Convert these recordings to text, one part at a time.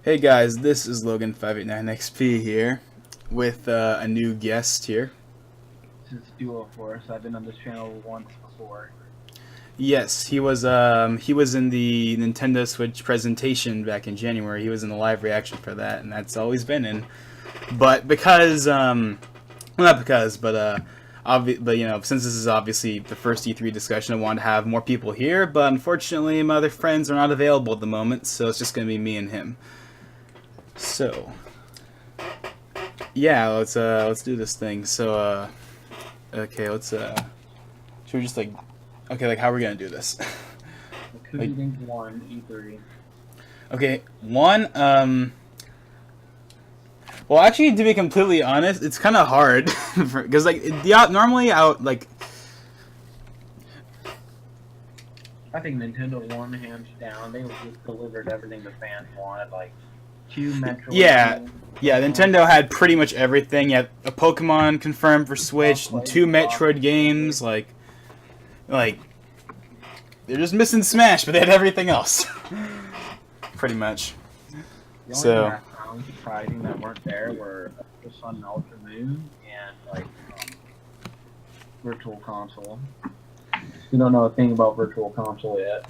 Hey guys, this is Logan589XP here with a new guest here. This is DuoForce. I've been on this channel once before. Yes, he was in the Nintendo Switch presentation back in January. He was in the live reaction for that, and that's all he's been in. But because well, not because, but but you know, since this is obviously the first E3 discussion, I wanted to have more people here. But unfortunately, my other friends are not available at the moment, so it's just gonna be me and him. So, yeah, let's do this thing. So, okay, should we just like how are we gonna do this? Who do you think won E3? Okay, one, well, actually, to be completely honest, it's kind of hard, because, like, normally like... I think Nintendo won hands down. They just delivered everything the fans wanted, like, 2 Metroid games. Yeah, Nintendo had pretty much everything. You had a Pokemon confirmed for Switch, and 2 Metroid games, like, they're just missing Smash, but they had everything else. Pretty much. The only So... thing I found surprising that weren't there were the Sun and Ultra Moon and, like, Virtual Console. We don't know a thing about Virtual Console yet.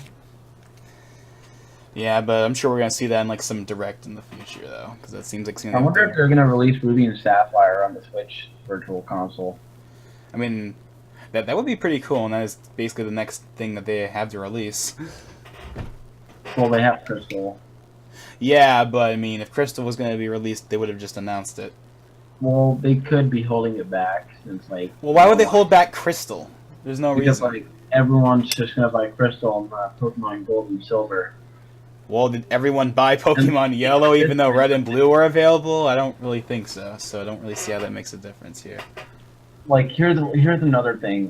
Yeah, but I'm sure we're gonna see that in like some direct in the future, though, because that seems like. I wonder if they're gonna release Ruby and Sapphire on the Switch Virtual Console. I mean, that would be pretty cool, and that is basically the next thing that they have to release. Well, they have Crystal. Yeah, but I mean, if Crystal was gonna be released, they would have just announced it. Well, they could be holding it back since, like. Well, why would they hold back Crystal? There's no because, reason. like, everyone's just gonna buy Crystal and Pokemon Gold and Silver. Well, did everyone buy Pokemon Yellow even though Red and Blue were available? I don't really think so. So I don't really see how that makes a difference here. Like, here's another thing.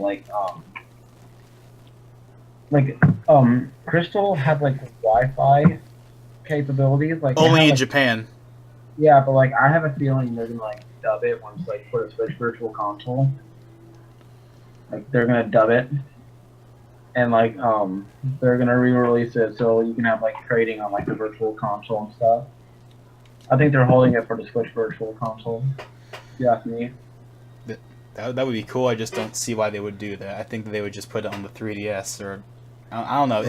Crystal had like Wi-Fi capabilities. Like only in Japan. Yeah, but like I have a feeling they're gonna like dub it once like put a Switch Virtual Console. Like they're gonna dub it. And like they're gonna re-release it so you can have like trading on like the Virtual Console and stuff. I think they're holding it for the Switch Virtual Console. You ask me. That would be cool. I just don't see why they would do that. I think that they would just put it on the 3DS or I don't know.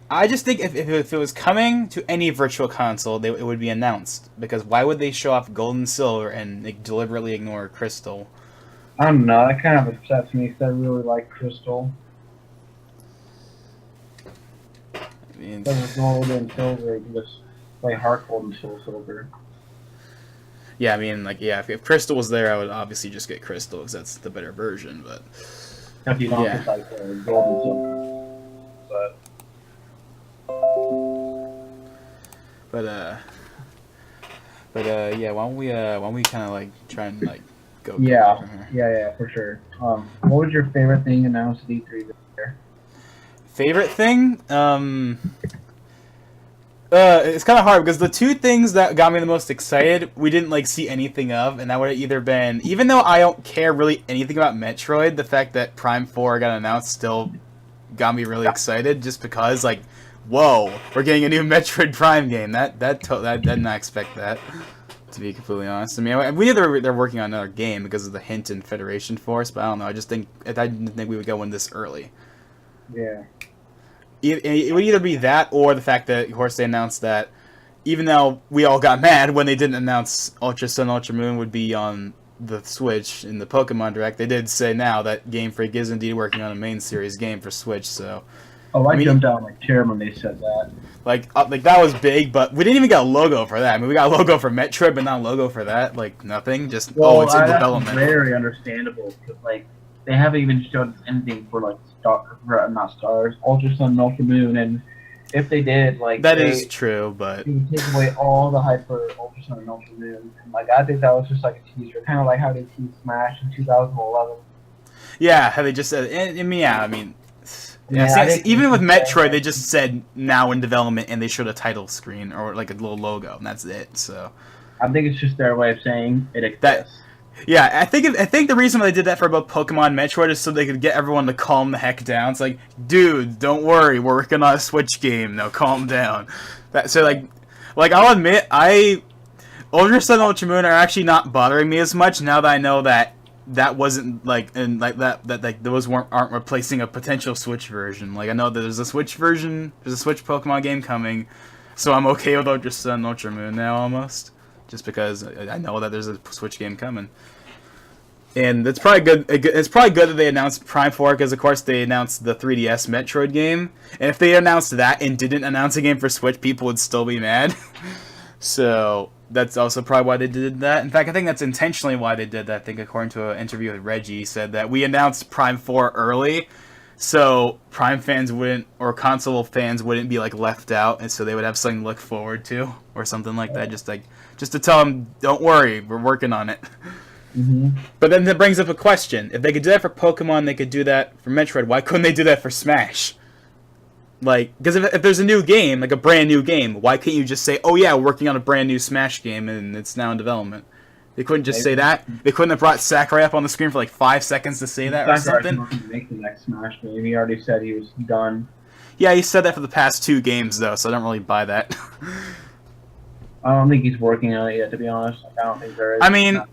I just think if it was coming to any Virtual Console, it would be announced, because why would they show off Gold and Silver and deliberately ignore Crystal? I don't know. That kind of upsets me because I really like Crystal. I mean, Gold and Silver, just play Heart Gold and Soul Silver. Yeah, I mean, like, yeah, if Crystal was there, I would obviously just get Crystal because that's the better version. But if you don't get like Gold and Silver, yeah, why don't we kind of like try and like go? Yeah, for sure. What was your favorite thing announced at E3 this year? Favorite thing? It's kind of hard because the 2 things that got me the most excited, we didn't like see anything of, and that would have either been, even though I don't care really anything about Metroid, the fact that Prime 4 got announced still got me really excited, just because, like, whoa, we're getting a new Metroid Prime game. That did not expect that, to be completely honest. I mean, we knew they're working on another game because of the hint in Federation Force, but I don't know. I didn't think we would go in this early. Yeah. It would either be that or the fact that, of course, they announced that even though we all got mad when they didn't announce Ultra Sun, Ultra Moon would be on the Switch in the Pokemon Direct, they did say now that Game Freak is indeed working on a main series game for Switch, so... Oh, I jumped out of my chair when they said that. Like that was big, but we didn't even get a logo for that. I mean, we got a logo for Metroid, but not a logo for that. Like, nothing. Just, well, it's in development. That's very understandable, because, like, they haven't even showed us anything for, like, Ultra Sun and Ultra Moon, and if they did, like... That is true, but... It would take away all the hype for Ultra Sun and Ultra Moon, and, like, I think that was just, like, a teaser, kind of like how they teased Smash in 2011. Yeah, how they just said... even with Metroid, they just said now in development, and they showed a title screen, or, like, a little logo, and that's it, so... I think it's just their way of saying it exists. Yeah, I think the reason why they did that for both Pokemon and Metroid is so they could get everyone to calm the heck down. It's like, dude, don't worry, we're working on a Switch game. Now calm down. So like, Like, I'll admit, Ultra Sun and Ultra Moon are actually not bothering me as much now that I know that that wasn't like and like that like those aren't replacing a potential Switch version. Like I know that there's a Switch Pokemon game coming, so I'm okay with Ultra Sun and Ultra Moon now almost, just because I know that there's a Switch game coming. And it's probably good. It's probably good that they announced Prime 4 because, of course, they announced the 3DS Metroid game. And if they announced that and didn't announce a game for Switch, people would still be mad. So that's also probably why they did that. In fact, I think that's intentionally why they did that. I think according to an interview with Reggie, he said that we announced Prime 4 early, so Prime fans wouldn't, or console fans wouldn't be like left out, and so they would have something to look forward to, or something like that. Just to tell them, don't worry, we're working on it. Mm-hmm. But then that brings up a question. If they could do that for Pokemon, they could do that for Metroid. Why couldn't they do that for Smash? Like, because if there's a new game, like a brand new game, why can't you just say, oh yeah, we're working on a brand new Smash game and it's now in development? They couldn't just say that? They couldn't have brought Sakurai up on the screen for like 5 seconds to say that or something? Sakurai's not going to make the next Smash game. He already said he was done. Yeah, he said that for the past 2 games, though, so I don't really buy that. I don't think he's working on it yet, to be honest. I don't think there is. I mean,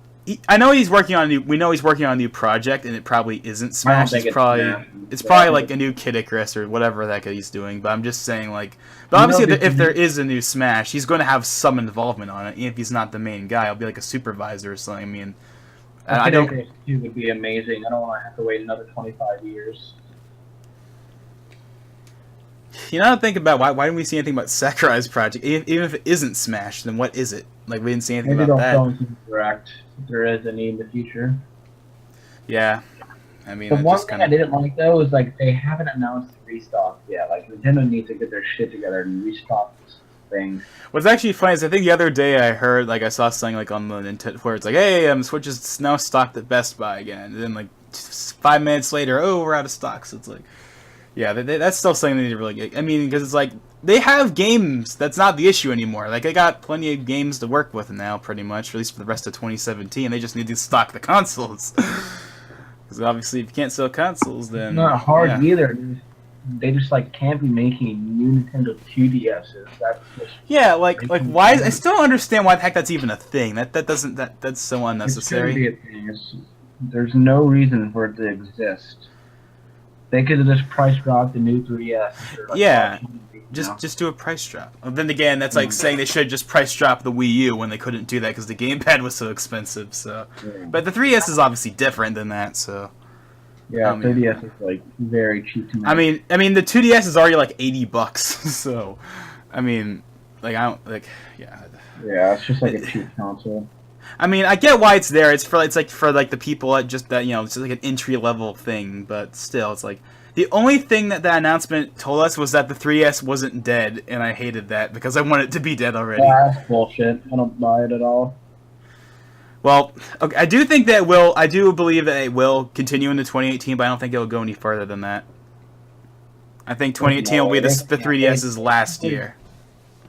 I know he's working on we know he's working on a new project, and it probably isn't Smash. It's probably like a new Kid Icarus or whatever that guy he's doing. But I'm just saying, like, but obviously, if there is a new Smash, he's going to have some involvement on it. Even if he's not the main guy, he'll be like a supervisor or something. I mean, I don't. Kid Icarus 2 would be amazing. I don't want to have to wait another 25 years. You know, think about why didn't we see anything about Sakurai's project? Even if it isn't Smash, then what is it? Like, we didn't see anything about that. Maybe they'll film Direct if there is any in the future. Yeah, I mean, the one thing I didn't like though is like they haven't announced restock yet. Like Nintendo needs to get their shit together and restock things. What's actually funny is I think the other day I heard, like, I saw something like on the Nintendo where it's like, hey, Switch is now stocked at Best Buy again, and then like 5 minutes later, oh, we're out of stock. So it's like, yeah, that's still something they need to really get. I mean, because it's like they have games. That's not the issue anymore. Like, they got plenty of games to work with now, pretty much, at least for the rest of 2017. They just need to stock the consoles. Because obviously, if you can't sell consoles, then it's not hard either. They just like can't be making new Nintendo 2DSs. That's just like why? I still don't understand why the heck that's even a thing. That's so unnecessary. It's gonna be a thing. There's no reason for it to exist. They could have just price dropped the new 3DS. Just do a price drop. Well, then again, that's like saying they should just price drop the Wii U when they couldn't do that because the gamepad was so expensive. So, but the 3DS is obviously different than that. So, yeah, 3DS is like very cheap to make. I mean, the 2DS is already like $80. So, I mean, like yeah, it's just like a cheap console. I mean, I get why it's there. It's for the people that just that it's just like an entry level thing. But still, it's like the only thing that announcement told us was that the 3DS wasn't dead, and I hated that because I want it to be dead already. Yeah, that's bullshit. I don't buy it at all. Well, okay, I do think that it will. I do believe that it will continue into 2018, but I don't think it will go any further than that. I think 2018 will be the 3DS's last year.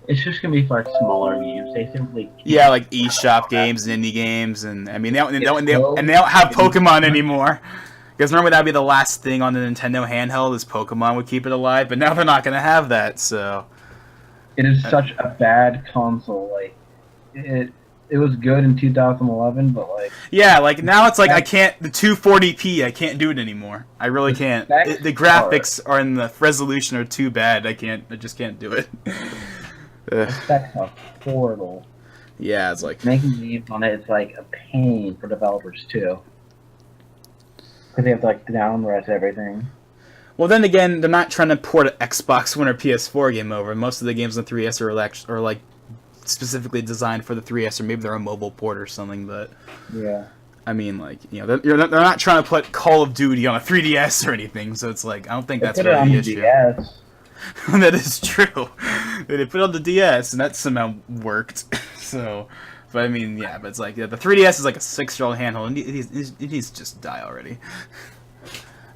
It's just gonna be for smaller games. They simply like eShop games and indie games, and I mean they don't have Pokemon anymore. Because normally that'd be the last thing on the Nintendo handheld is Pokemon would keep it alive, but now they're not gonna have that. So it is such a bad console. Like it was good in 2011, but like like now it's like I can't the 240p. I can't do it anymore. I really can't. The graphics are in the resolution are too bad. I just can't do it. The specs are horrible. Yeah, it's like making games on it is like a pain for developers too, because they have to like down-res everything. Well, then again, they're not trying to port an Xbox One or PS4 game over. Most of the games on 3DS are like specifically designed for the 3DS, or maybe they're a mobile port or something. But yeah, I mean, like they're not trying to put Call of Duty on a 3DS or anything. So it's like I don't think that's really the issue. DS. That is true. They put it on the DS, and that somehow worked. So, but I mean, but it's like the 3DS is like a 6-year-old handheld, and it needs to just die already.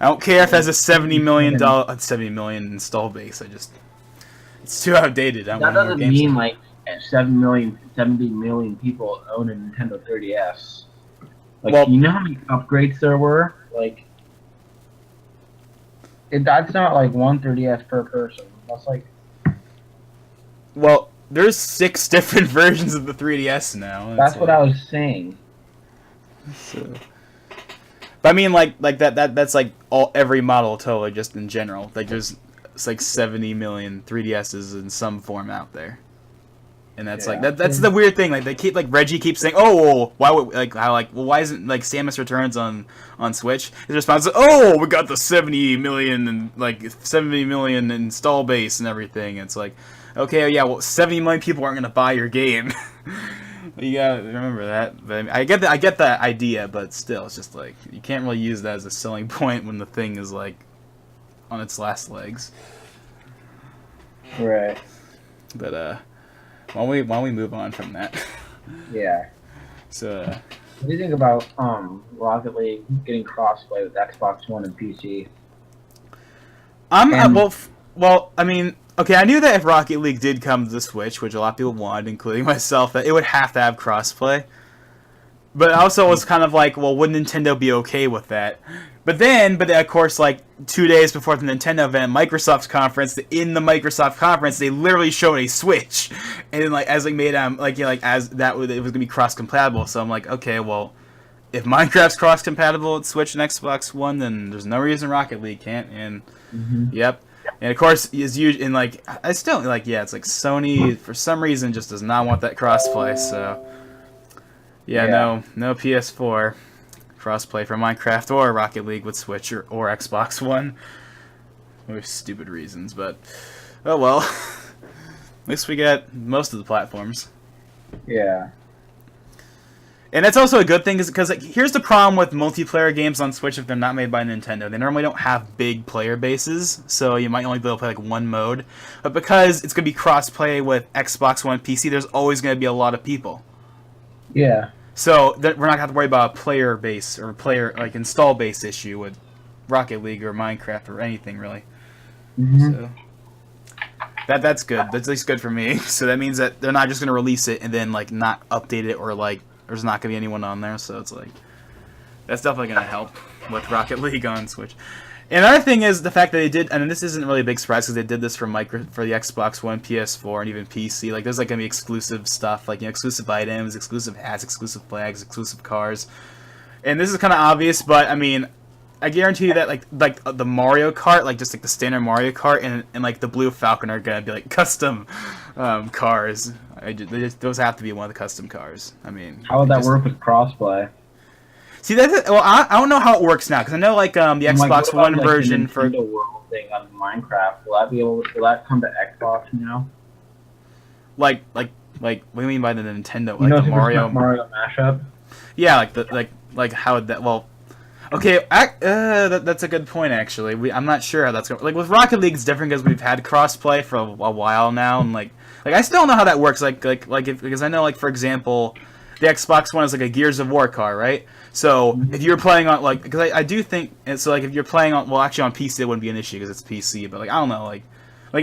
I don't care if it has a $70 million install base. It's too outdated. That doesn't mean like 70 million people own a Nintendo 3DS. Like, you know how many upgrades there were? Like, that's not like one 3DS per person. That's like. Well, there's 6 different versions of the 3DS now. That's what I was saying. So. But I mean, like that's like every model totally, just in general. Like there's it's like 70 million 3DSs in some form out there. And that's like that's the weird thing. Like they keep like Reggie keeps saying, "Oh, well, why would like how like well why isn't like Samus Returns on Switch?" His response is, "Oh, we got the 70 million and like 70 million install base and everything." It's like, okay, yeah, well, 70 million people aren't gonna buy your game. You gotta remember that. But I get the idea, but still, it's just like you can't really use that as a selling point when the thing is like on its last legs. Right. But why don't we move on from that? Yeah. So. What do you think about Rocket League getting crossplay with Xbox One and PC? Well, I mean, okay, I knew that if Rocket League did come to the Switch, which a lot of people wanted, including myself, that it would have to have crossplay. But I also was kind of like, well, would Nintendo be okay with that? But of course, like 2 days before the Nintendo event, Microsoft's conference, in the Microsoft conference, they literally showed a Switch, and like as like made as that it was gonna be cross compatible. So I'm like, okay, well, if Minecraft's cross compatible with Switch and Xbox One, then there's no reason Rocket League can't. And yep. And of course, is usually and like I still like it's like Sony for some reason just does not want that crossplay. So no PS4 crossplay for Minecraft or Rocket League with Switch or Xbox One. For stupid reasons, but oh well. At least we got most of the platforms. Yeah. And that's also a good thing, because like, here's the problem with multiplayer games on Switch if they're not made by Nintendo. They normally don't have big player bases, so you might only be able to play like one mode. But because it's going to be cross-play with Xbox One PC, there's always going to be a lot of people. Yeah. So we're not going to have to worry about a player base or like install base issue with Rocket League or Minecraft or anything, really. So that's good. That's at least good for me. So that means that they're not just going to release it and then like not update it, or like there's not going to be anyone on there, so it's like that's definitely going to help with Rocket League on Switch. And another thing is the fact that they did, and this isn't really a big surprise because they did this for the Xbox One, PS4, and even PC. Like there's like going to be exclusive stuff, like exclusive items, exclusive hats, exclusive flags, exclusive cars. And this is kind of obvious, but I mean, I guarantee you that like the Mario Kart, like just like the standard Mario Kart, and like the Blue Falcon are going to be like custom cars. Those have to be one of the custom cars. I mean, how would that work with crossplay? See, I don't know how it works now, because I know like the Xbox One version for the World thing on Minecraft. Will that come to Xbox now? Like what do you mean by the Nintendo? Like the Mario mashup? Yeah, like how would that? Well, okay, that's a good point actually. I'm not sure how that's going. Like with Rocket League, it's different because we've had crossplay for a while now, and like I still don't know how that works. Because I know like for example, the Xbox One is like a Gears of War car, right? So if you're playing on like, because I do think, and so like if you're playing on, well actually on PC it wouldn't be an issue because it's PC, but like I don't know, like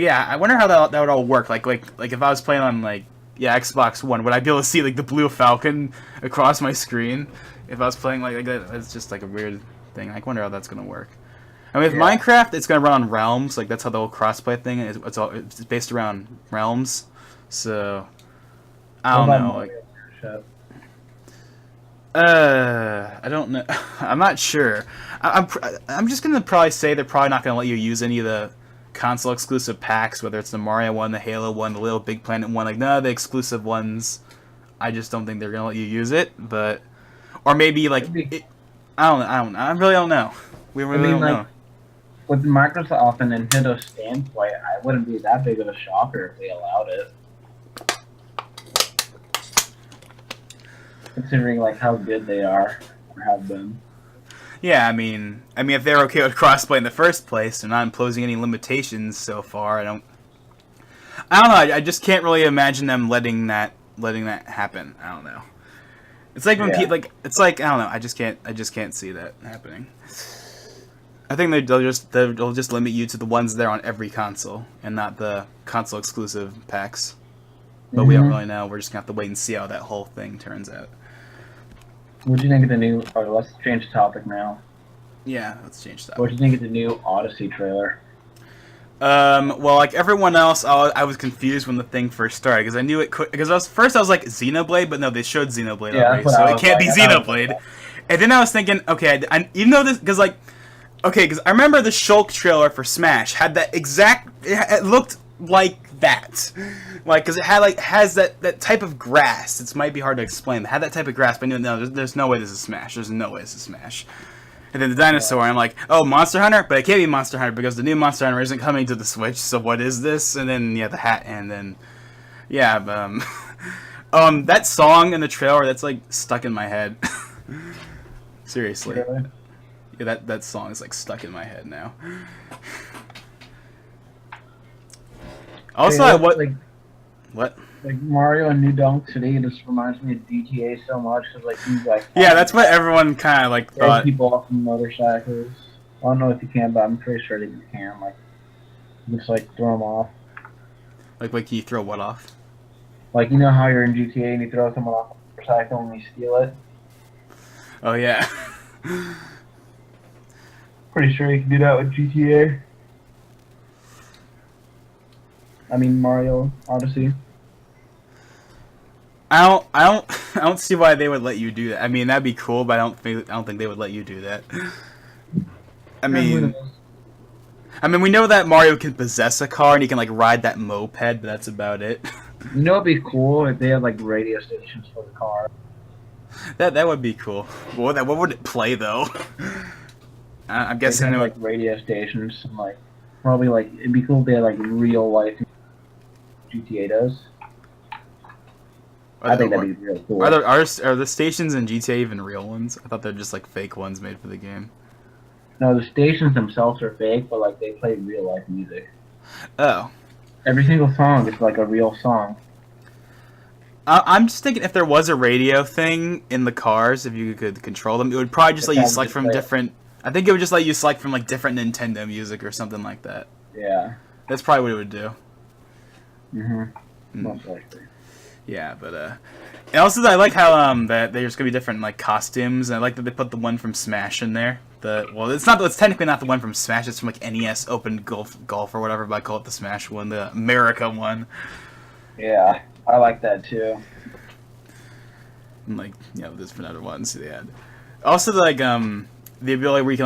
yeah, I wonder how that would all work. Like if I was playing on like Xbox One, would I be able to see like the Blue Falcon across my screen if I was playing like that? It's just like a weird thing. I wonder how that's gonna work. I mean, with Minecraft, it's gonna run on realms. Like that's how the whole crossplay thing is. It's based around realms. So I don't know. Like, I don't know. I'm not sure. I'm just gonna probably say they're probably not gonna let you use any of the console exclusive packs, whether it's the Mario one, the Halo one, the Little Big Planet one. Like none of the exclusive ones. I just don't think they're gonna let you use it. But or maybe like I don't know. I really don't know. We really don't know. With Microsoft and Nintendo standpoint, I wouldn't be that big of a shocker if they allowed it. Considering like how good they are or have been. Yeah, I mean, if they're okay with crossplay in the first place, they're not imposing any limitations so far. I don't know. I just can't really imagine them letting that happen. I don't know. It's like when it's like I don't know. I just can't see that happening. I think they'll just limit you to the ones that are on every console and not the console exclusive packs. But we don't really know. We're just gonna have to wait and see how that whole thing turns out. What do you think of the new? Let's change the topic now. Yeah, let's change the topic. What do you think of the new Odyssey trailer? Well, like everyone else, I was confused when the thing first started because I knew it could. Because I was like Xenoblade, but no, they showed Xenoblade Yeah, already, that's what so I it was can't like. be I thought it was Xenoblade. like And then I was thinking, okay, even though this, because like, okay, because I remember the Shulk trailer for Smash had that exact. It looked like that, like because it had like has that type of grass. It might be hard to explain. It had that type of grass, but no, there's no way this is Smash. There's no way this is Smash. And then the dinosaur, I'm like, oh, Monster Hunter? But it can't be Monster Hunter because the new Monster Hunter isn't coming to the Switch, so what is this? And then, yeah, the hat, and then, yeah, that song in the trailer, that's, like, stuck in my head. Seriously. really? Yeah, that song is, like, stuck in my head now. Also, Hey, what? Like Mario and New Donk City just reminds me of GTA so much because like you like Yeah, that's what everyone kind of, like, thought. people off from motorcycles. I don't know if you can, but I'm pretty sure that you can. Like, just like throw them off. Like, can you throw what off? Like you know how you're in GTA and you throw someone off a motorcycle and you steal it. Oh, yeah. Pretty sure you can do that with GTA. I mean Mario Odyssey. I don't see why they would let you do that. I mean, that'd be cool, but I don't think they would let you do that. I mean, we know that Mario can possess a car and he can like ride that moped, but that's about it. You know, it'd be cool if they had like radio stations for the car. That would be cool. What would it play though? I'm guessing They it had, would. like radio stations and like probably like it'd be cool if they had like real life GTA does. I think that'd be really cool. Are the stations in GTA even real ones? I thought they're just like fake ones made for the game. No, the stations themselves are fake, but like they play real life music. Oh. Every single song is like a real song. I'm just thinking if there was a radio thing in the cars, if you could control them, it would probably just let you select from different. I think it would just let you select from like different Nintendo music or something like that. Yeah. That's probably what it would do. Most likely. Yeah, but and also I like how that there's gonna be different like costumes, and I like that they put the one from Smash in there. It's technically not the one from Smash. It's from like NES Open Golf or whatever, but I call it the Smash one, the America one. Yeah, I like that too. And like there's another ones they had. Also like the ability where you can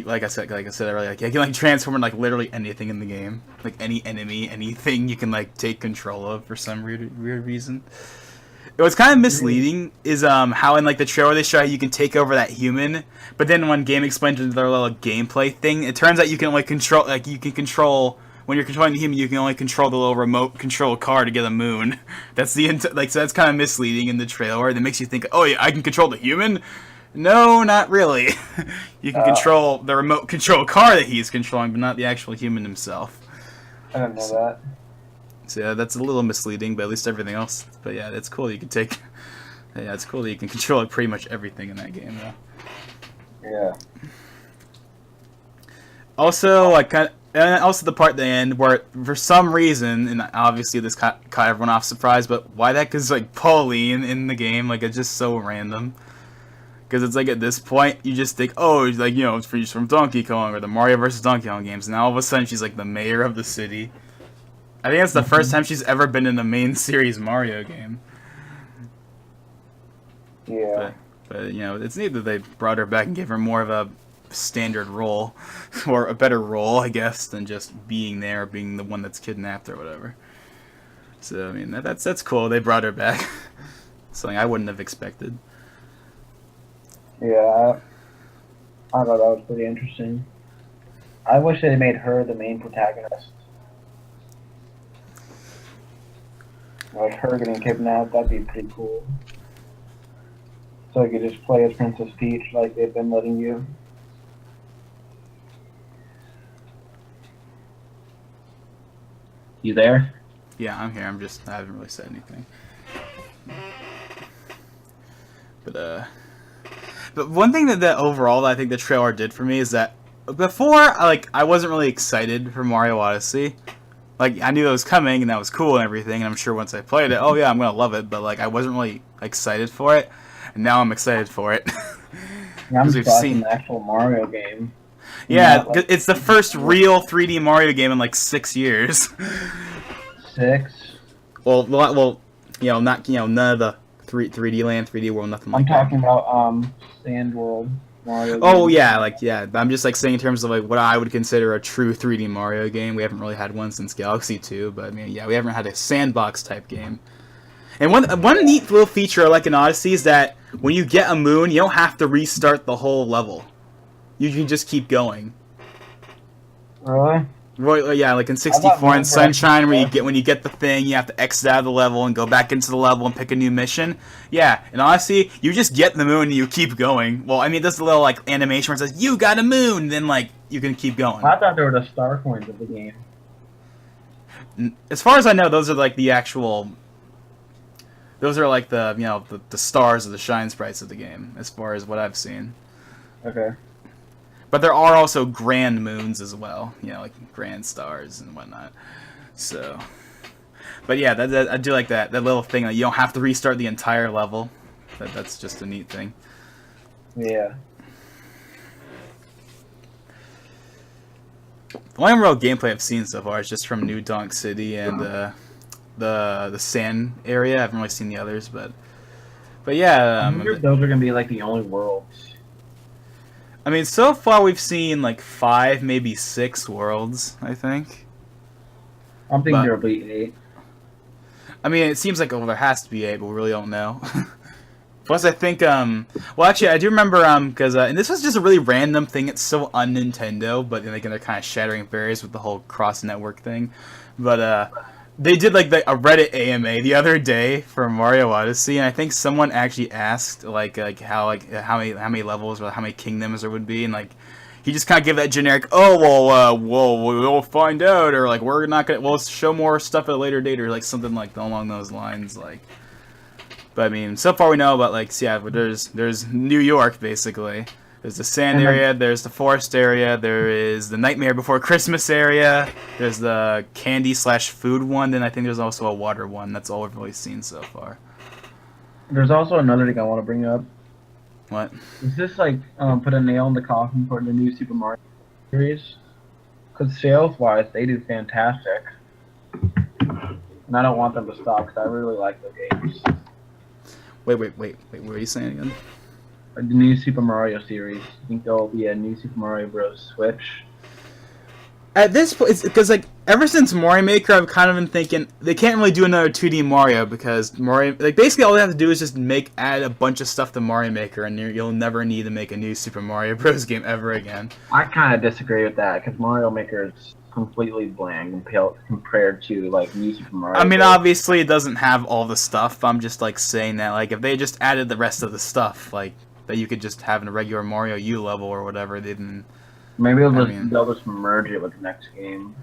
like I said earlier, like you can like transform into like literally anything in the game, like any enemy, anything you can like take control of for some weird reason. What's kind of misleading is how in like the trailer they show how you can take over that human, but then when Game explains their little gameplay thing, it turns out you can only control when you're controlling the human, you can only control the little remote control car to get a moon. That's so that's kind of misleading in the trailer. That makes you think, oh yeah, I can control the human. No, not really. You can control the remote control car that he's controlling, but not the actual human himself. I didn't know that. So yeah, that's a little misleading, but at least everything else. But yeah, it's cool. You can take. Yeah, it's cool that you can control pretty much everything in that game, though. Yeah. Also, and also the part at the end where, for some reason, and obviously this caught everyone off surprise, but why the heck is like Pauline in the game? Like it's just so random. Because it's like at this point, you just think, oh, like she's from Donkey Kong or the Mario vs. Donkey Kong games. And now all of a sudden, she's like the mayor of the city. I think that's the first time she's ever been in a main series Mario game. Yeah. But it's neat that they brought her back and gave her more of a standard role, or a better role, I guess, than just being there, or being the one that's kidnapped or whatever. So I mean, that's cool. They brought her back. Something I wouldn't have expected. Yeah, I thought that was pretty interesting. I wish they made her the main protagonist. Like her getting kidnapped, that'd be pretty cool. So you could just play as Princess Peach like they've been letting you. You there? Yeah, I'm here. I haven't really said anything. But one thing that overall I think the trailer did for me is that before, I wasn't really excited for Mario Odyssey. Like, I knew it was coming, and that was cool and everything, and I'm sure once I played it, oh yeah, I'm gonna love it, but like, I wasn't really excited for it, and now I'm excited for it. I'm talking the actual Mario game. Yeah, Not like it's the first real 3D Mario game in like 6 years. 6. well, not none of the 3D Land, 3D World, nothing I'm like that. talking about Sand World Mario. Oh Game. yeah. I'm just like saying in terms of like what I would consider a true 3D Mario game. We haven't really had one since Galaxy 2, but I mean, yeah, we haven't had a sandbox type game. And one neat little feature I like in Odyssey is that when you get a moon, you don't have to restart the whole level. You can just keep going. Really? Well, yeah, like in I thought 64 and moons were Sunshine, where actually when you get the thing, you have to exit out of the level and go back into the level and pick a new mission. Yeah, and honestly, you just get the moon and you keep going. Well, I mean, there's a little like animation where it says "You got a moon," then like you can keep going. I thought they were the star coins of the game. As far as I know, those are like the actual. Those are like the stars or the shine sprites of the game, as far as what I've seen. Okay. But there are also grand moons as well, like grand stars and whatnot. So, but yeah, I do like that little thing that you don't have to restart the entire level. That's just a neat thing. Yeah. The only real gameplay I've seen so far is just from New Donk City and the sand area. I haven't really seen the others, but yeah. I wonder if those are gonna be like the only worlds. I mean, so far we've seen like 5, maybe 6 worlds, I think. I'm thinking there'll be 8. I mean, it seems like there has to be 8, but we really don't know. Plus, I think, well, actually, I do remember, because, and this was just a really random thing. It's so un-Nintendo, but then they're kind of shattering barriers with the whole cross-network thing. But, they did, like, a Reddit AMA the other day for Mario Odyssey, and I think someone actually asked, how many levels or how many kingdoms there would be, and, like, he just kind of gave that generic, we'll find out, or, like, we'll show more stuff at a later date, or, like, something like along those lines, like. But, I mean, so far we know about, like, but there's New York, basically. There's the sand area, there's the forest area, there is the Nightmare Before Christmas area, there's the candy/food one, then I think there's also a water one. That's all we've really seen so far. There's also another thing I want to bring up. What? Is this like put a nail in the coffin for the new Super Mario series? Because sales-wise, they do fantastic. And I don't want them to stop because I really like the games. Wait, what were you saying again? The new Super Mario series. I think there will be a new Super Mario Bros. Switch. At this point, it's because like ever since Mario Maker, I've kind of been thinking they can't really do another 2D Mario because Mario, like basically all they have to do is just add a bunch of stuff to Mario Maker, and you'll never need to make a new Super Mario Bros. Game ever again. I kind of disagree with that because Mario Maker is completely bland compared to like new Super Mario. I mean, Bros. obviously it doesn't have all the stuff. I'm just like saying that like if they just added the rest of the stuff, like that you could just have in a regular Mario U level or whatever, they didn't. Maybe they'll just merge it with the next game.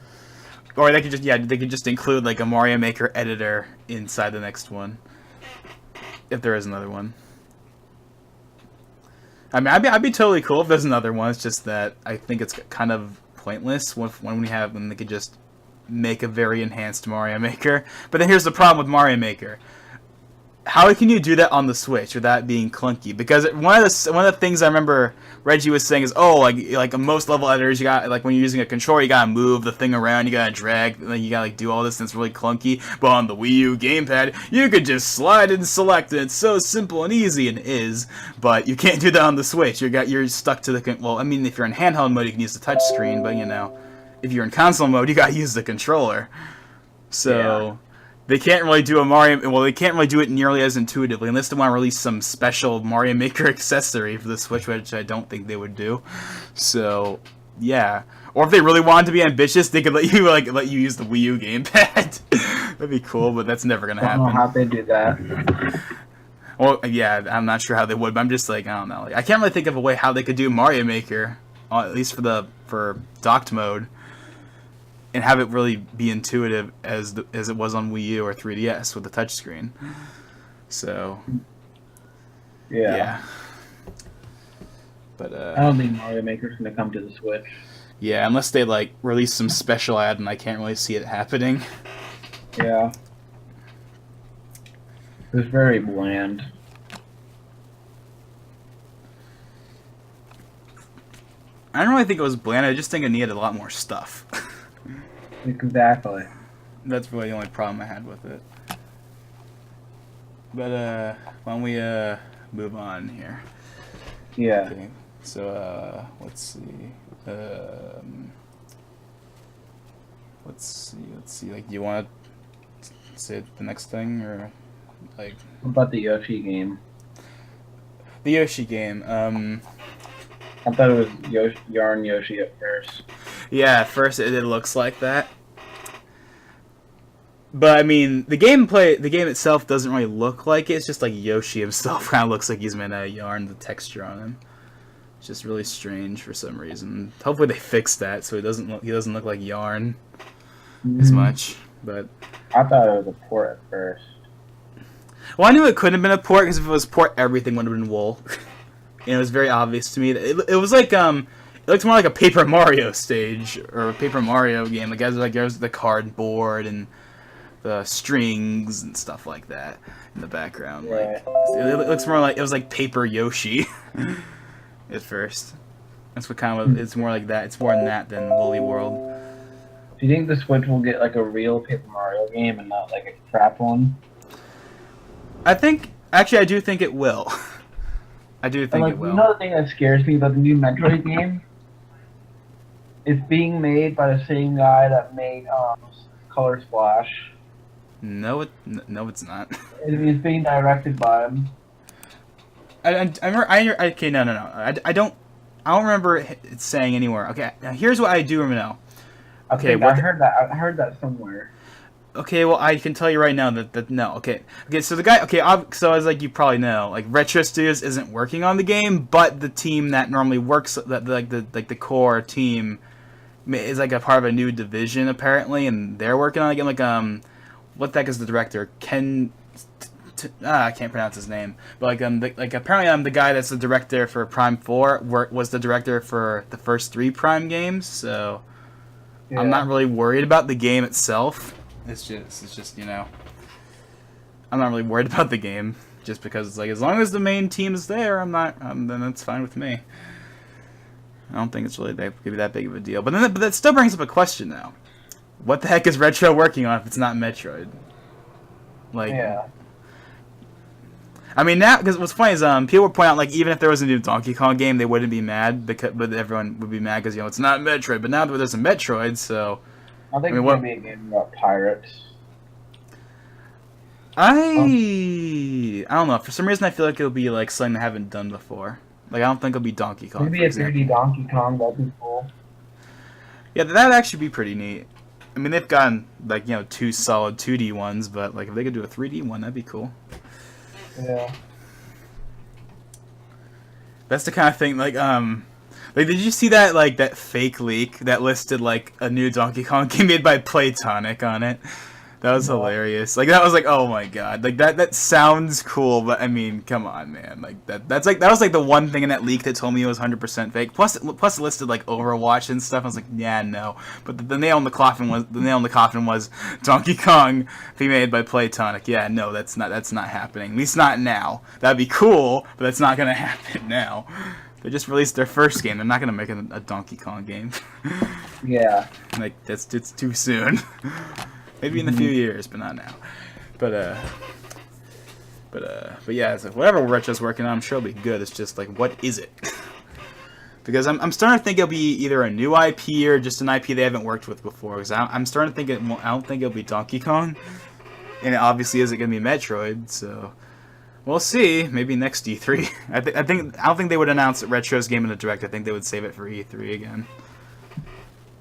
Or they could just include like a Mario Maker editor inside the next one, if there is another one. I mean, I'd be totally cool if there's another one. It's just that I think it's kind of pointless when they could just make a very enhanced Mario Maker. But then here's the problem with Mario Maker. How can you do that on the Switch without being clunky? Because one of the things I remember Reggie was saying is, like most level editors, you got like when you're using a controller, you gotta move the thing around, you gotta drag, and then you gotta like do all this, and it's really clunky. But on the Wii U gamepad, you could just slide and select, and it's so simple and easy, and it is. But you can't do that on the Switch. You're stuck to the well. I mean, if you're in handheld mode, you can use the touch screen, but if you're in console mode, you gotta use the controller. So. Yeah. They can't really do they can't really do it nearly as intuitively unless they want to release some special Mario Maker accessory for the Switch, which I don't think they would do. So, yeah. Or if they really wanted to be ambitious, they could let you use the Wii U gamepad. That'd be cool, but that's never gonna happen. I don't know how they do that. Well, yeah, I'm not sure how they would, but I'm just like, I don't know. Like, I can't really think of a way how they could do Mario Maker, at least for docked mode. And have it really be intuitive as it was on Wii U or 3DS with the touchscreen. So, yeah. But I don't think Mario Maker's gonna come to the Switch. Yeah, unless they like release some special ad, and I can't really see it happening. Yeah, it's very bland. I don't really think it was bland. I just think it needed a lot more stuff. Exactly. That's really the only problem I had with it. But why don't we move on here? Yeah. Okay. So let's see. Let's see. Like, do you want to say the next thing, or like? What about the Yoshi game? The Yoshi game. I thought it was Yarn Yoshi at first. Yeah, at first it looks like that. But I mean, the game itself doesn't really look like it. It's just like Yoshi himself kind of looks like he's made out of yarn. The texture on him, it's just really strange for some reason. Hopefully they fix that so he doesn't look like yarn as much. But I thought it was a port at first. Well, I knew it couldn't have been a port because if it was port, everything would have been wool. And it was very obvious to me that it was like it looked more like a Paper Mario stage or a Paper Mario game. Like there's the cardboard and the strings and stuff like that in the background. Yeah. Like it looks more like it was like Paper Yoshi at first. That's what kind of it's more like that. It's more than that than Woolly World. Do you think the Switch will get like a real Paper Mario game and not like a crap one? I do think it will. I do think it will. Another thing that scares me about the new Metroid game, it's being made by the same guy that made Color Splash. No, it's not. It's being directed by him. Okay, no. I don't remember it saying anywhere. Okay, now here's what I do remember now. Okay, I heard that somewhere. Okay, well, I can tell you right now that no. Okay, so the guy. Okay, so as like you probably know, like Retro Studios isn't working on the game, but the team that normally works, the core team, is like a part of a new division apparently, and they're working on a game. Like what the heck is the director? I can't pronounce his name, but apparently the guy that's the director for Prime 4 was the director for the first 3 Prime games. So yeah. I'm not really worried about the game itself. It's just I'm not really worried about the game, just because it's like as long as the main team is there, then that's fine with me. I don't think it's really that big of a deal. But that still brings up a question now. What the heck is Retro working on if it's not Metroid? Like, yeah. I mean, now, because what's funny is people would point out, like, even if there was a new Donkey Kong game, they wouldn't be mad, but everyone would be mad because, it's not Metroid. But now that there's a Metroid, so... I think it's going to be a game about pirates. I don't know. For some reason, I feel like it'll be, like, something they haven't done before. Like, I don't think it'll be Donkey Kong. Maybe a 3D Donkey Kong, that'd be cool. Yeah, that'd actually be pretty neat. I mean, they've gotten, like, 2 solid 2D ones, but, like, if they could do a 3D one, that'd be cool. Yeah. That's the kind of thing, like, did you see that, like, that fake leak that listed, like, a new Donkey Kong game made by Playtonic on it? That was hilarious. Like, that was like, oh my god. Like, that sounds cool, but, I mean, come on, man. Like, that was, like, the one thing in that leak that told me it was 100% fake. Plus it listed, like, Overwatch and stuff. I was like, yeah, no. But the nail in the coffin was Donkey Kong being made by Playtonic. Yeah, no, that's not happening. At least not now. That'd be cool, but that's not gonna happen now. They just released their first game. They're not gonna make a Donkey Kong game. Yeah. Like, it's too soon. Maybe in a few years, but not now. But yeah, it's like whatever Retro's working on, I'm sure it'll be good. It's just like, what is it? Because I'm starting to think it'll be either a new IP or just an IP they haven't worked with before. Because I'm starting to think I don't think it'll be Donkey Kong, and it obviously isn't gonna be Metroid. So we'll see. Maybe next E3. I don't think they would announce Retro's game in the Direct. I think they would save it for E3 again.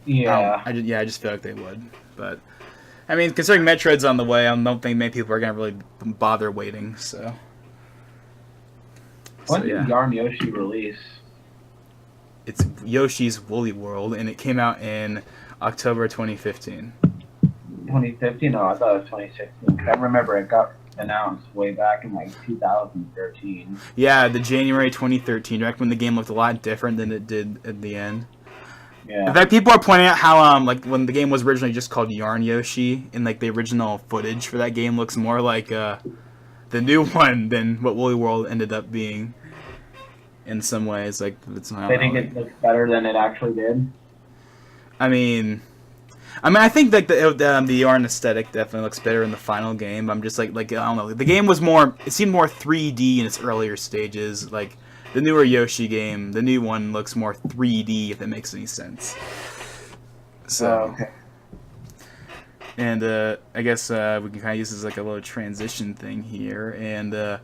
Yeah. I just feel like they would, but. I mean, considering Metroid's on the way, I don't think many people are going to really bother waiting, so... When did Yarn Yoshi release? It's Yoshi's Woolly World, and it came out in October 2015. 2015? Oh, I thought it was 2016. I remember it got announced way back in, like, 2013. Yeah, the January 2013, back when the game looked a lot different than it did at the end. Yeah. In fact, people are pointing out how, like, when the game was originally just called Yarn Yoshi, and, like, the original footage for that game looks more like, the new one than what Woolly World ended up being. in some ways. Like it's not. They think it looks better than it actually did. I think like the Yarn aesthetic definitely looks better in the final game. I'm just like I don't know. The game was more. It seemed more 3D in its earlier stages. Like the newer Yoshi game, the new one looks more 3D. If that makes any sense. So. Okay. And I guess we can kind of use this as like a little transition thing here. And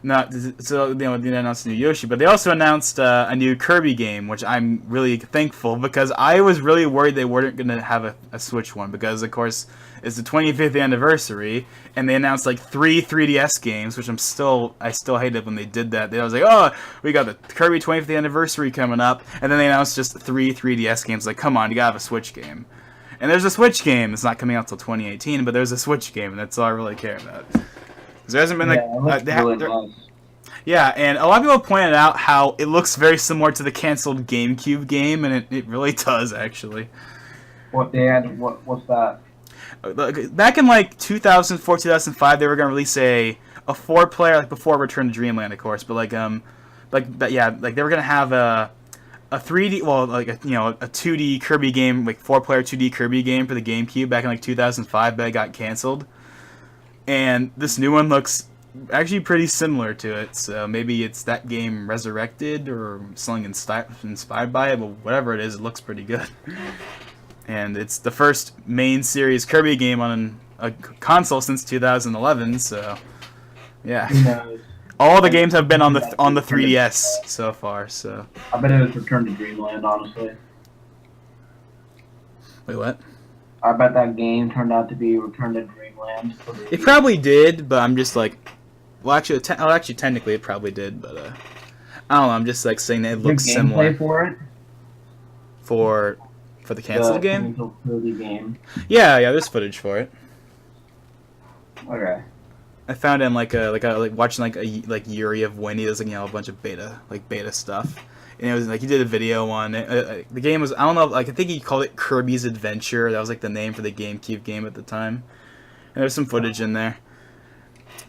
not so they announced a new Yoshi, but they also announced a new Kirby game, which I'm really thankful because I was really worried they weren't going to have a Switch one because of course it's the 25th anniversary, and they announced like 3 3DS games, which I still hated when they did that. I was like, oh, we got the Kirby 25th anniversary coming up, and then they announced just 3 3DS games. Like, come on, you gotta have a Switch game. And there's a Switch game. It's not coming out till 2018, but there's a Switch game, and that's all I really care about. There hasn't been yeah, and a lot of people pointed out how it looks very similar to the canceled GameCube game, and it really does actually. What's that? Back in like 2004, 2005, they were gonna release a 4-player, like before Return to Dreamland, of course, but like they were gonna have a 3D, well, like a 2D Kirby game, like 4-player 2D Kirby game for the GameCube back in like 2005, but it got canceled. And this new one looks actually pretty similar to it, so maybe it's that game resurrected or something inspired by it, but whatever it is, it looks pretty good. And it's the first main series Kirby game on a console since 2011, so yeah. All the games have been on the 3DS so far, so. I bet it was Return to Dreamland, honestly. Wait, what? I bet that game turned out to be Return to Dreamland. It probably did, but I'm just like, well, actually, technically it probably did, but I don't know. I'm just like saying that it looks similar. For it? For the canceled game? Game. Yeah, there's footage for it. Okay. I found it in like watching like Yuri of Winnie. There's like a bunch of beta stuff, and it was like he did a video on it. The game was, I don't know, like I think he called it Kirby's Adventure. That was like the name for the GameCube game at the time, and there's some footage in there.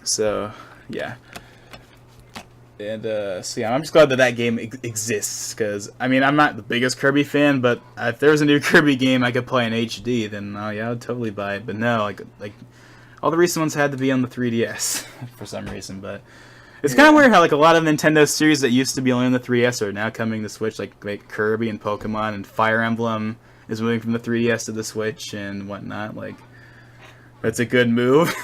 So yeah, and so yeah, I'm just glad that game exists because I mean I'm not the biggest Kirby fan, but if there was a new Kirby game I could play in HD, then yeah, I'd totally buy it. But no, like. All the recent ones had to be on the 3DS for some reason, but it's kind of weird how like a lot of Nintendo series that used to be only on the 3DS are now coming to Switch, like Kirby and Pokemon and Fire Emblem is moving from the 3DS to the Switch and whatnot. Like, that's a good move.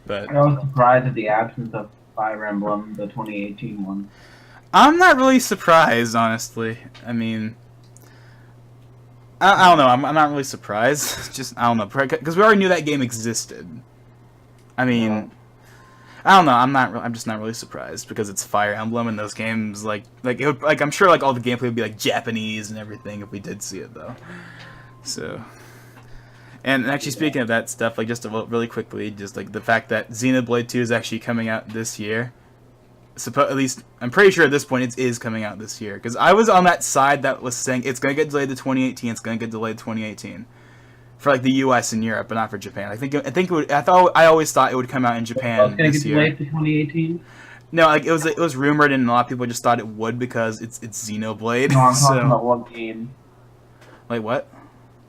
But I was surprised at the absence of Fire Emblem, the 2018 one. I'm not really surprised, honestly. I mean, I don't know. I'm not really surprised. Just I don't know because we already knew that game existed. I mean, I don't know. I'm just not really surprised because it's Fire Emblem and those games like I'm sure like all the gameplay would be like Japanese and everything if we did see it though. So, and actually speaking of that stuff, like just really quickly, just like the fact that Xenoblade 2 is actually coming out this year. At least I'm pretty sure at this point it is coming out this year because I was on that side that was saying it's gonna get delayed to 2018. It's gonna get delayed to 2018 for like the U.S. and Europe, but not for Japan. I always thought it would come out in Japan this year. It's gonna get delayed to 2018. No, like it was rumored and a lot of people just thought it would because it's Xenoblade. No, I'm talking about what game. Like what?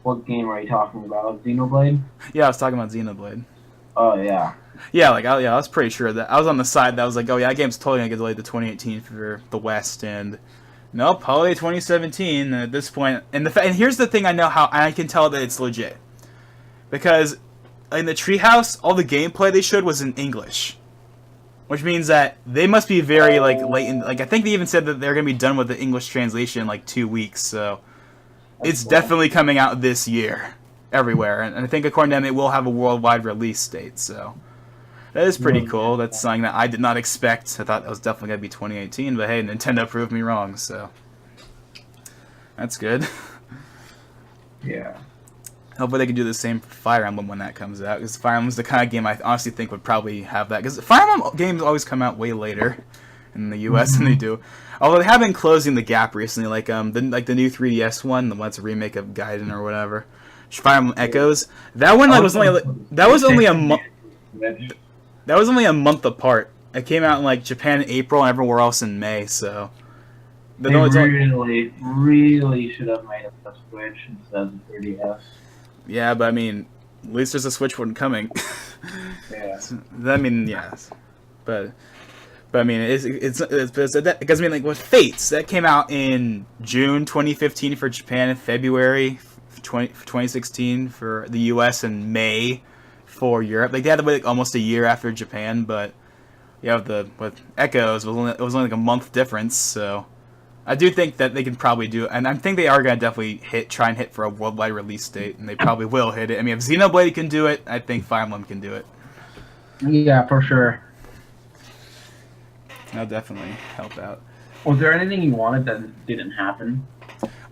What game are you talking about? Xenoblade? Yeah, I was talking about Xenoblade. Oh yeah. Yeah, I was pretty sure that I was on the side that was like, oh yeah, that game's totally gonna get delayed to 2018 for the West, and nope, holiday 2017 at this point. And here's the thing, I know how I can tell that it's legit because in the Treehouse, all the gameplay they showed was in English, which means that they must be very like late in. Like I think they even said that they're gonna be done with the English translation in like 2 weeks, so it's definitely coming out this year everywhere. And I think according to them, it will have a worldwide release date, so. That is pretty cool. That's something that I did not expect. I thought that was definitely going to be 2018, but hey, Nintendo proved me wrong, so that's good. Yeah. Hopefully they can do the same for Fire Emblem when that comes out, because Fire Emblem's the kind of game I honestly think would probably have that, because Fire Emblem games always come out way later in the US than they do. Although they have been closing the gap recently, like the new 3DS one, the one's a remake of Gaiden or whatever. Fire Emblem Echoes. That one was only a month. That was only a month apart It came out in like Japan in April and everywhere else in May. So They really should have made a Switch instead of the 3DS. yeah, but I mean, at least there's a Switch one coming. Yeah. I mean, yes, but I mean, it's because I mean, like with Fates that came out in June 2015 for Japan, and February 2016 for the US, and May for Europe. Like they had to wait like almost a year after Japan, but yeah, with Echoes it was only like a month difference. So I do think that they can probably do it, and I think they are gonna definitely try and hit for a worldwide release date, and they probably will hit it. I mean, if Xenoblade can do it, I think Fire Emblem can do it. Yeah, for sure. That'll definitely help out. Was there anything you wanted that didn't happen?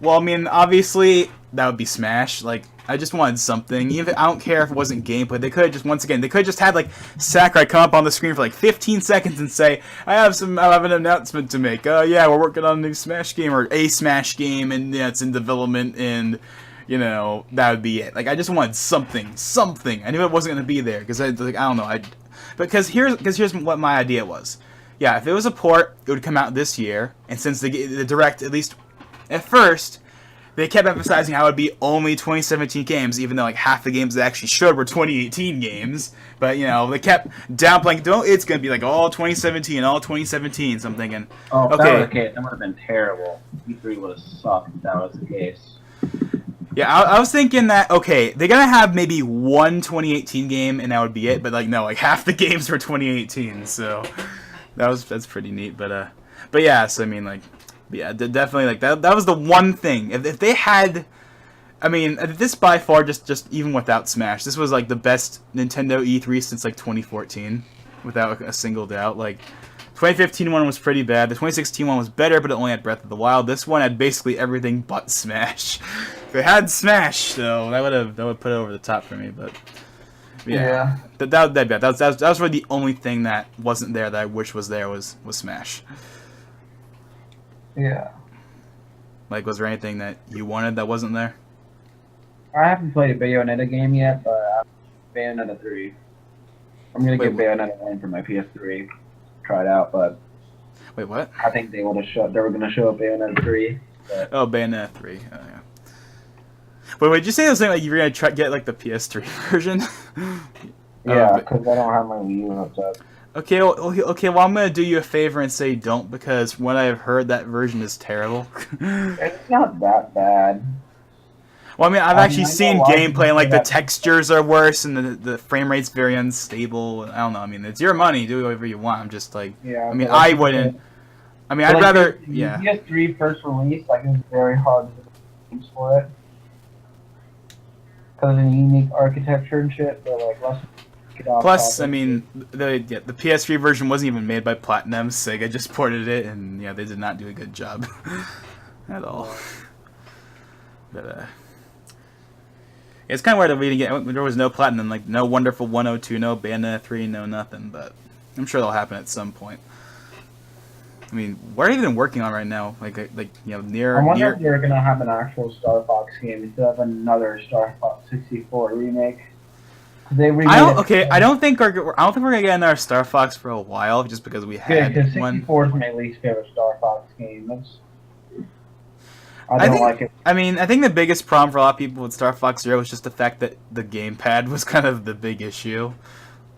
Well, I mean, obviously that would be Smash. Like, I just wanted something. Even I don't care if it wasn't gameplay. They could have just had like Sakurai come up on the screen for like 15 seconds and say, I have an announcement to make. Yeah, we're working on a new Smash game or a Smash game, and yeah, it's in development, and you know that would be it. Like, I just wanted something. I knew it wasn't gonna be there because I don't know. Because here's what my idea was. Yeah, if it was a port, it would come out this year, and since the Direct, at least at first, they kept emphasizing how it would be only 2017 games, even though like half the games they actually showed were 2018 games. But you know, they kept downplaying. It's gonna be like all 2017, all 2017. So I'm thinking, oh, if okay, that was the case, that would have been terrible. E3 would have sucked if that was the case. yeah, I was thinking that okay, they're gonna have maybe one 2018 game, and that would be it. But like no, like half the games were 2018, so. That's pretty neat, but yeah. So I mean, like, yeah, definitely like that. That was the one thing. If they had, I mean, this by far just even without Smash, this was like the best Nintendo E3 since like 2014, without a single doubt. Like, 2015 one was pretty bad. The 2016 one was better, but it only had Breath of the Wild. This one had basically everything but Smash. If it had Smash, though, that would put it over the top for me, but. Yeah, that was really the only thing that wasn't there that I wish was there was Smash. Yeah. Like, was there anything that you wanted that wasn't there? I haven't played a Bayonetta game yet, but Bayonetta 3. I'm gonna get Bayonetta 1 for my PS3. Try it out, but wait, what? I think they were gonna show up Bayonetta 3. But... Oh, Bayonetta 3. Oh, yeah. Wait, did you say something like you were gonna get like the PS3 version? Yeah, because I don't have my Wii U hooked up. Okay, well, I'm gonna do you a favor and say don't, because what I've heard, that version is terrible. It's not that bad. Well, I mean, I've actually seen gameplay, and like the textures are worse, and the frame rate's very unstable. I don't know. I mean, it's your money. Do whatever you want. I'm just like, yeah. I mean, I wouldn't. I mean, I'd rather. Yeah. PS3 first release, like it was very hard to get games for it. Because of the unique architecture and shit, but like less. Plus, I mean, the PS3 version wasn't even made by Platinum. Sega just ported it, and yeah, they did not do a good job at all. But it's kind of weird that we didn't get. There was no Platinum, like no Wonderful 102, no Bayonetta 3, no nothing. But I'm sure that'll happen at some point. I mean, what are you even working on right now? Like you know, near. I wonder if they're gonna have an actual Star Fox game instead of another Star Fox 64 remake. I don't think we're gonna get another Star Fox for a while, just because we had one. 64 is my least favorite Star Fox game. I don't like it. I mean, I think the biggest problem for a lot of people with Star Fox Zero was just the fact that the gamepad was kind of the big issue.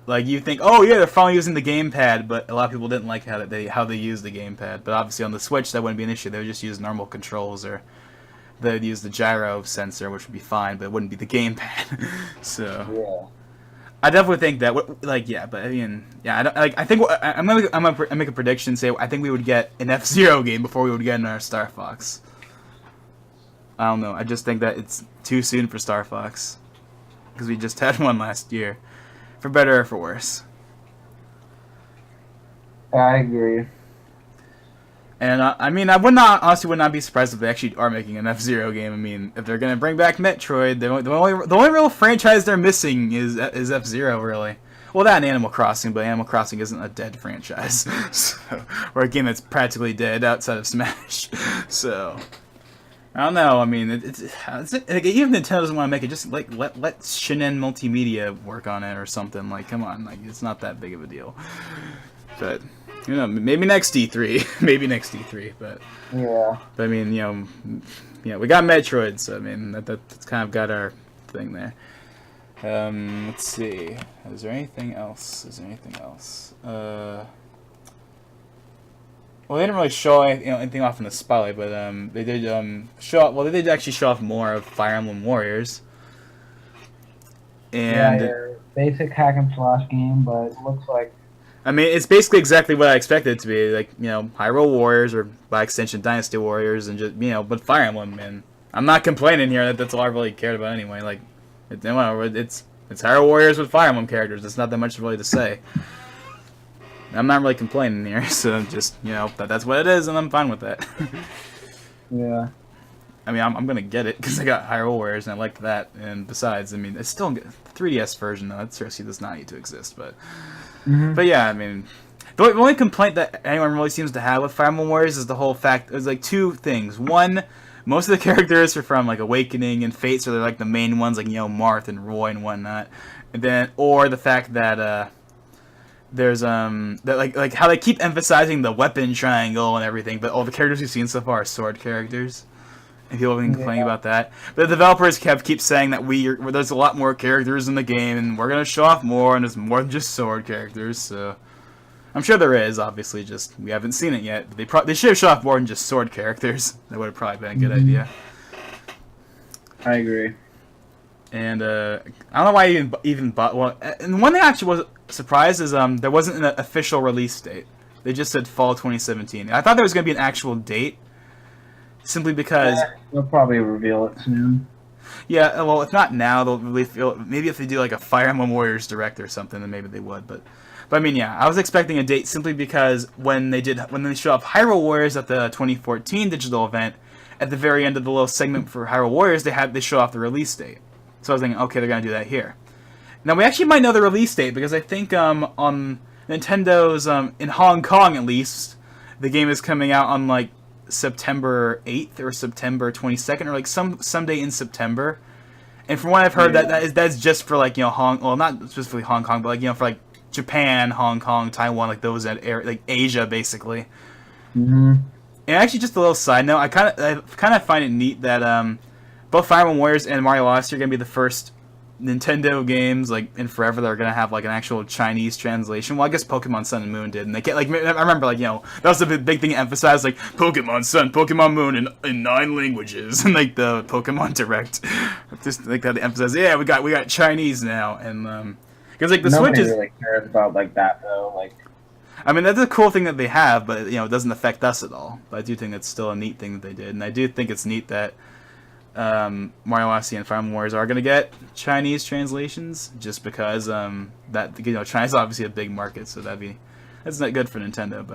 Like, you think, oh yeah, they're finally using the gamepad, but a lot of people didn't like how they used the gamepad. But obviously on the Switch, that wouldn't be an issue. They would just use normal controls, or they'd use the gyro sensor, which would be fine, but it wouldn't be the gamepad. So yeah, I definitely think that. Like, yeah, but I mean, yeah, I think I'm gonna make a prediction. Say I think we would get an F-Zero game before we would get another Star Fox. I don't know. I just think that it's too soon for Star Fox because we just had one last year. For better or for worse. I agree. And I mean, I honestly would not be surprised if they actually are making an F-Zero game. I mean, if they're gonna bring back Metroid, the only real franchise they're missing is F-Zero, really. Well, that and Animal Crossing, but Animal Crossing isn't a dead franchise, so, or a game that's practically dead outside of Smash. So I don't know. I mean, it's like, even Nintendo doesn't want to make it. Just like let Shinen Multimedia work on it or something. Like, come on, like it's not that big of a deal. But you know, maybe next E3, maybe next E3. But I mean, you know, we got Metroid, so I mean that's kind of got our thing there. Let's see. Is there anything else? Well, they didn't really show anything off in the spotlight, but they did show. Well, they did actually show off more of Fire Emblem Warriors. And your basic hack and slash game, but it looks like. I mean, it's basically exactly what I expected it to be. Like, you know, Hyrule Warriors, or by extension Dynasty Warriors, and just, you know, but Fire Emblem, and I'm not complaining here. That's all I really cared about anyway. Like, it's Hyrule Warriors with Fire Emblem characters. It's not that much really to say. I'm not really complaining here, so just, you know, that's what it is, and I'm fine with that. Yeah. I mean, I'm gonna get it because I got Hyrule Warriors and I like that. And besides, I mean, it's still the 3DS version though. It seriously does not need to exist, but yeah, I mean, the only complaint that anyone really seems to have with Fire Emblem Warriors is the whole fact. There's like two things. One, most of the characters are from like Awakening and Fate, so they're like the main ones, like, you know, Marth and Roy and whatnot. And then, or the fact that there's that like how they keep emphasizing the weapon triangle and everything, but all the characters we've seen so far are sword characters. And people have been complaining about that. But the developers keep saying that there's a lot more characters in the game, and we're going to show off more, and there's more than just sword characters. So I'm sure there is, obviously, just we haven't seen it yet. They should have shown off more than just sword characters. That would have probably been a good idea. I agree. And I don't know why I even bought. Well, and one thing I actually was surprised is there wasn't an official release date. They just said fall 2017. I thought there was going to be an actual date. Simply because they'll probably reveal it soon. Yeah, well, if not now, they'll really feel. Maybe if they do like a Fire Emblem Warriors Direct or something, then maybe they would. But I mean, yeah, I was expecting a date simply because when they showed off Hyrule Warriors at the 2014 digital event, at the very end of the little segment for Hyrule Warriors, they show off the release date. So I was thinking, okay, they're gonna do that here. Now we actually might know the release date because I think on Nintendo's in Hong Kong at least, the game is coming out on like September 8th or September 22nd or like some day in September. And from what I've heard, that's just for like, you know, not specifically Hong Kong, but like, you know, for like Japan, Hong Kong, Taiwan, like those like Asia basically. And actually, just a little side note, I kind of find it neat that both Fire Emblem Warriors and Mario Odyssey are gonna be the first Nintendo games like in forever that are gonna have like an actual Chinese translation. Well, I guess Pokemon Sun and Moon did, and they can't, like, I remember, like, you know, that was the big thing emphasized, like Pokemon Sun, Pokemon Moon in 9 languages, and like the Pokemon Direct, just like that they emphasized, yeah, we got Chinese now, and because like the Switch is really cares about like that though, like. I mean, that's a cool thing that they have, but you know, it doesn't affect us at all. But I do think it's still a neat thing that they did, and I do think it's neat that Mario Odyssey and Fire Emblem Warriors are going to get Chinese translations, just because that, you know, China's obviously a big market, so that's not good for Nintendo.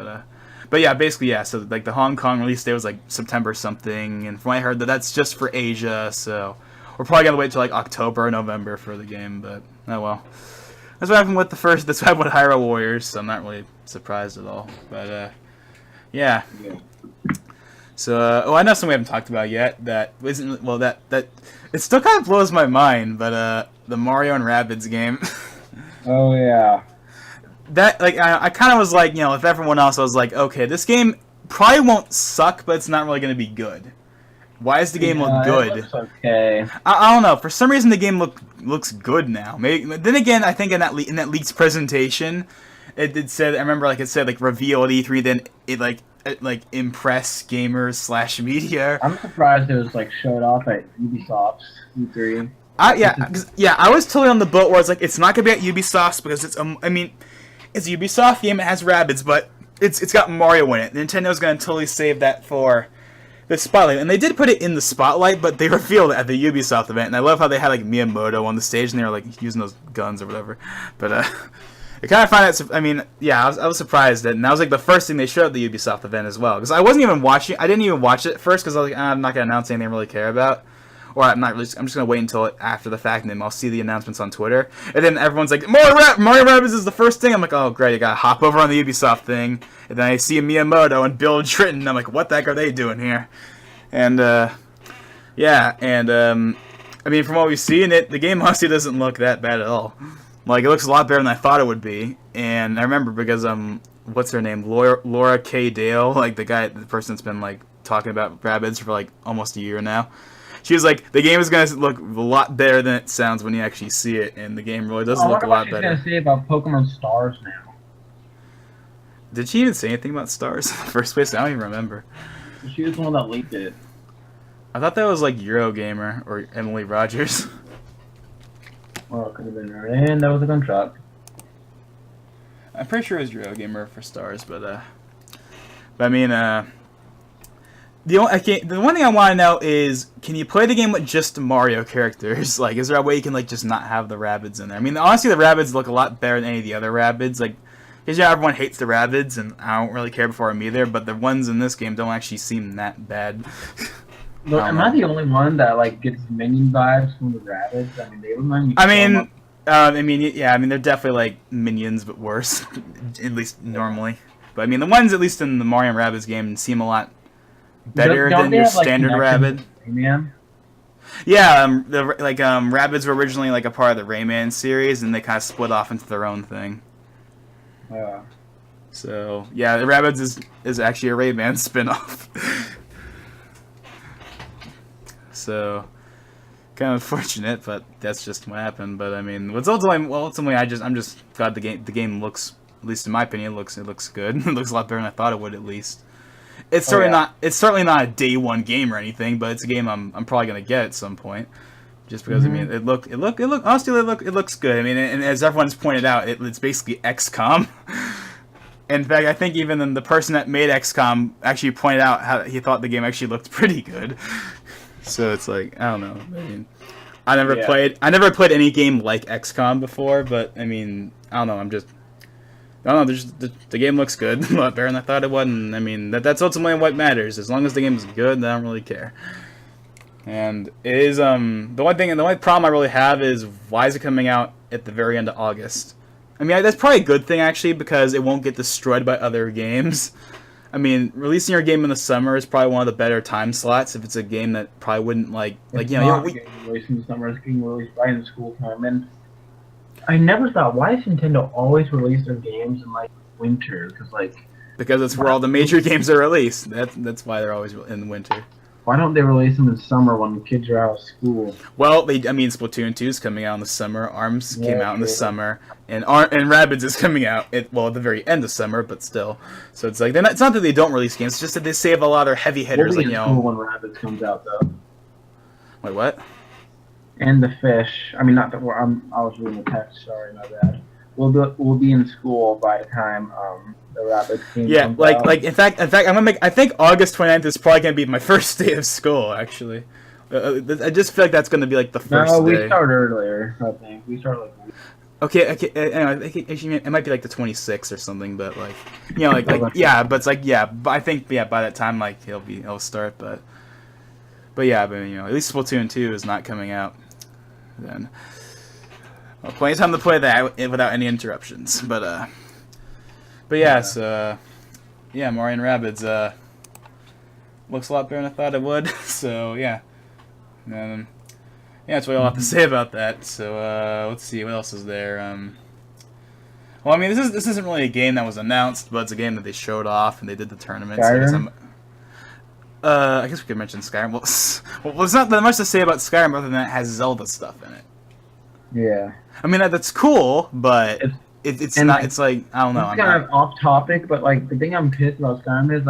But yeah, basically, yeah. So like the Hong Kong release date was like September something, and from what I heard, that's just for Asia. So we're probably gonna wait till like October or November for the game. But oh well. That's what happened with that's what happened with Hyrule Warriors, so I'm not really surprised at all. But yeah. So I know something we haven't talked about yet that isn't, well, that it still kind of blows my mind, but the Mario and Rabbids game. Oh yeah. That, like, I kind of was like, you know, with everyone else, I was like, okay, this game probably won't suck, but it's not really going to be good. Why does the game look good? It looks okay. I don't know. For some reason, the game looks good now. Maybe, then again, I think in that leaked presentation, it said, I remember, like, it said like reveal at E3. Then it like impress gamers / media. I'm surprised it was like showed off at Ubisoft's E3. Yeah, I was totally on the boat where it's like it's not gonna be at Ubisoft's because it's I mean, it's a Ubisoft game. It has Rabbids, but it's got Mario in it. Nintendo's gonna totally save that for the spotlight, and they did put it in the spotlight, but they revealed it at the Ubisoft event. And I love how they had like Miyamoto on the stage, and they were like using those guns or whatever. But I kind of find it. I mean, yeah, I was surprised that, and that was like the first thing they showed at the Ubisoft event as well. Because I wasn't even watching. I didn't even watch it first because I was like, I'm not gonna announce anything I really care about, or I'm just gonna wait until after the fact, and then I'll see the announcements on Twitter. And then everyone's like, Mario Rabbids is the first thing. I'm like, oh great, I gotta hop over on the Ubisoft thing, and then I see Miyamoto and Bill Tritton. And I'm like, what the heck are they doing here? And yeah, and I mean, from what we've seen, the game honestly doesn't look that bad at all. Like, it looks a lot better than I thought it would be. And I remember because what's her name, Laura K. Dale, like the person that's been like talking about Rabbids for like almost a year now. She was like, the game is gonna look a lot better than it sounds when you actually see it, and the game really does look a lot better. I wonder what she's gonna say about Pokemon Stars now. Did she even say anything about Stars in the first place? I don't even remember. She was the one that leaked it. I thought that was like Eurogamer or Emily Rogers. Well, it could have been her, and that was a gunshot. I'm pretty sure it was Eurogamer for Stars, but I mean, the one thing I want to know is, can you play the game with just Mario characters? Like, is there a way you can like just not have the Rabbids in there? I mean, honestly, the Rabbids look a lot better than any of the other Rabbids. Like, because everyone hates the Rabbids, and I don't really care for them either. But the ones in this game don't actually seem that bad. Look, am I the only one that like gets minion vibes from the Rabbids? I mean, they remind me. Yeah, I mean, they're definitely like minions, but worse, at least normally. But I mean, the ones at least in the Mario and Rabbids game seem a lot better than your standard Rabbid. Rayman? Yeah, Rabbids were originally like a part of the Rayman series, and they kind of split off into their own thing. Yeah. So yeah, the Rabbids is actually a Rayman spin-off. So kind of unfortunate, but that's just what happened. But I mean, ultimately, I'm just glad the game looks, at least in my opinion, it looks good. It looks a lot better than I thought it would, at least. It's certainly not a day one game or anything, but it's a game I'm probably gonna get at some point. Just because I mean, it looks good. I mean, and as everyone's pointed out, it's basically XCOM. In fact, I think even the person that made XCOM actually pointed out how he thought the game actually looked pretty good. So it's like, I don't know. I mean, I never played any game like XCOM before, but I mean, I don't know. I don't know. The game looks good, a lot better than I thought it would, and I mean that's ultimately what matters. As long as the game is good, then I don't really care. And it is the only problem I really have is, why is it coming out at the very end of August? I mean, that's probably a good thing actually, because it won't get destroyed by other games. I mean, releasing your game in the summer is probably one of the better time slots if it's a game that probably wouldn't released in the summer. It's getting released right in school time, and I never thought, why does Nintendo always release their games in like winter? Because it's where all the major games are released. That's why they're always in winter. Why don't they release them in summer when the kids are out of school? Well, Splatoon 2 is coming out in the summer. ARMS came out in the summer, and Rabbids is coming out at the very end of summer, but still. So it's like it's not that they don't release games; it's just that they save a lot of their heavy hitters. We'll be in school when Rabbids comes out, though. Wait, what? And the fish. I mean, not that I was reading the text. Sorry, my bad. We'll be in school by the time the Rabbids game comes out. In fact, I think August 29th is probably gonna be my first day of school. Actually, I just feel like that's gonna be like the first day. No, we start earlier. I think we start like. Okay. Anyway, it might be like the 26th or something, but but I think by that time it'll start, but at least Splatoon 2 is not coming out then. Well, plenty of time to play that without any interruptions, so Mario and Rabbids looks a lot better than I thought it would. So yeah, and that's what I'll have to say about that. So let's see, what else is there. Well, I mean, this isn't really a game that was announced, but it's a game that they showed off and they did the tournament. Skyrim? I guess we could mention Skyrim. Well, there's not that much to say about Skyrim other than it has Zelda stuff in it. Yeah. I mean, that's cool, but it's not. It's like, I don't know. It's kind of off topic, but the thing I'm pissed about Skyrim is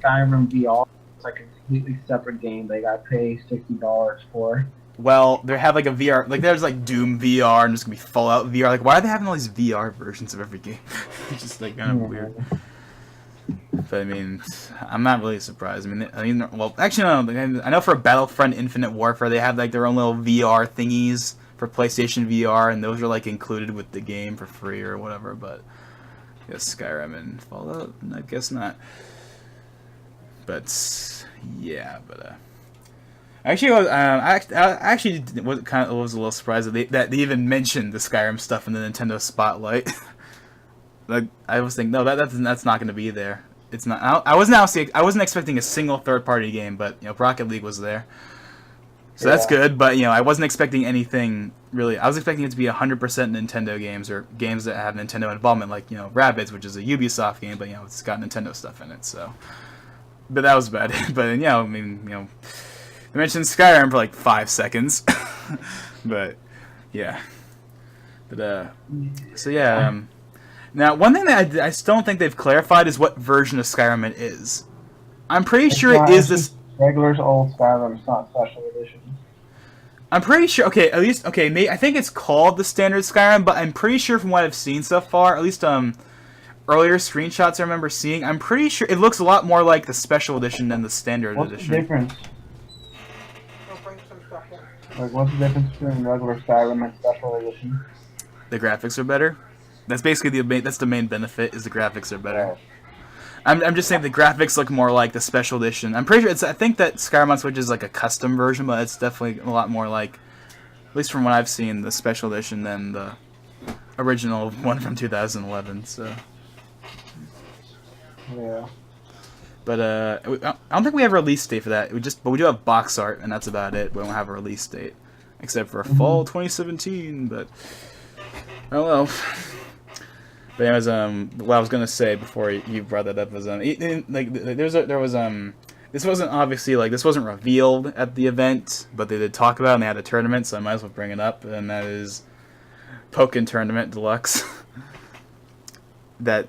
Skyrim VR. It's like a completely separate game. They got to pay $60 for. Well, they have a VR. There's Doom VR and there's gonna be Fallout VR. Why are they having all these VR versions of every game? It's just kind of weird. But I mean, I'm not really surprised. Actually, no. I know for Battlefront Infinite Warfare, they have their own little VR thingies for PlayStation VR, and those are included with the game for free or whatever. But I guess Skyrim and Fallout, I guess not. But yeah, actually, I was a little surprised that they even mentioned the Skyrim stuff in the Nintendo Spotlight. I was thinking, no, that's not going to be there. It's not. I wasn't expecting a single third-party game, but Rocket League was there. So that's good, but I wasn't expecting anything really. I was expecting it to be 100% Nintendo games or games that have Nintendo involvement, like Rabbids, which is a Ubisoft game, but it's got Nintendo stuff in it. So, but that was about it. But I mean, they mentioned Skyrim for like 5 seconds, but yeah. But so yeah. Now, one thing that I still don't think they've clarified is what version of Skyrim it is. I'm pretty sure it is this. Regular old Skyrim, it's not special edition. I'm pretty sure. Okay, at least I think it's called the standard Skyrim, but I'm pretty sure from what I've seen so far, at least earlier screenshots I remember seeing, I'm pretty sure it looks a lot more like the special edition than the standard edition. What's the difference? Like, what's the difference between regular Skyrim and special edition? The graphics are better. That's basically the main benefit is the graphics are better. I'm just saying the graphics look more like the special edition. I'm pretty sure I think that Skyrim on Switch is like a custom version, but it's definitely a lot more like, at least from what I've seen, the special edition than the original one from 2011. So. Yeah. But I don't think we have a release date for that. But we do have box art, and that's about it. We don't have a release date, except for fall 2017. But oh well. But anyways, what I was gonna say before you brought that up was this wasn't revealed at the event, but they did talk about it and they had a tournament, so I might as well bring it up, and that is Pokken Tournament Deluxe. that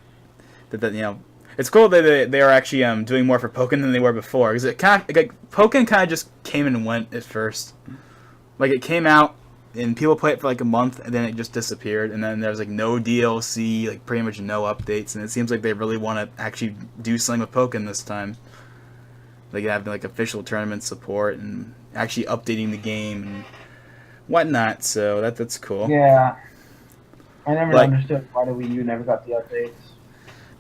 it's cool that they are actually doing more for Pokken than they were before, because Pokken kind of just came and went at first. Like, it came out and people play it for like a month, and then it just disappeared, and then there's like no DLC, like pretty much no updates, and it seems like they really want to actually do something with Pokken this time. Like having like official tournament support and actually updating the game and whatnot, so that's cool. Yeah. I never understood why the Wii U never got the updates.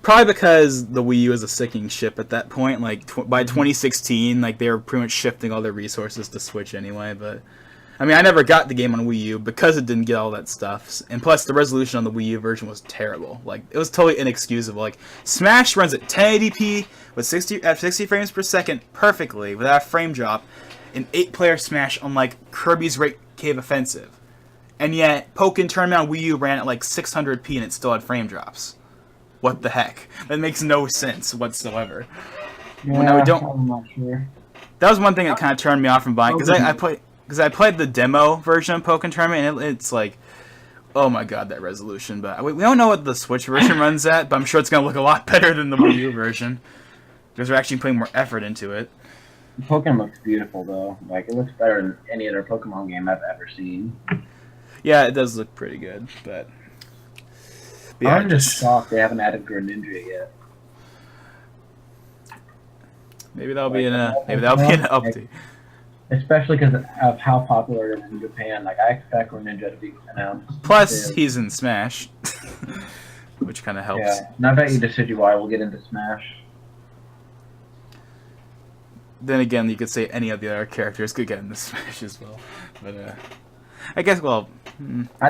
Probably because the Wii U is a sinking ship at that point. Like by 2016, like they were pretty much shifting all their resources to Switch anyway, but I mean, I never got the game on Wii U because it didn't get all that stuff. And plus, the resolution on the Wii U version was terrible. Like, it was totally inexcusable. Like, Smash runs at 1080p with 60 frames per second perfectly without a frame drop in 8-player Smash on, like, Kirby's Great Cave Offensive. And yet, Pokken Tournament on Wii U ran at, like, 600p and it still had frame drops. What the heck? That makes no sense whatsoever. Yeah, I'm not sure. That was one thing that kind of turned me off from buying, because I played the demo version of Pokken Tournament, and it's like, oh my god, that resolution. But we don't know what the Switch version runs at, but I'm sure it's going to look a lot better than the Wii U version, because they're actually putting more effort into it. Pokken looks beautiful, though. Like, it looks better than any other Pokemon game I've ever seen. Yeah, it does look pretty good, but yeah, I'm just shocked they haven't added Greninja yet. Maybe that'll be an update. Especially because of how popular it is in Japan. Like, I expect Greninja to be announced. Plus, he's in Smash, which kind of helps. Yeah, and I bet you Decidueye will get into Smash. Then again, you could say any of the other characters could get into Smash as well. But, I guess, I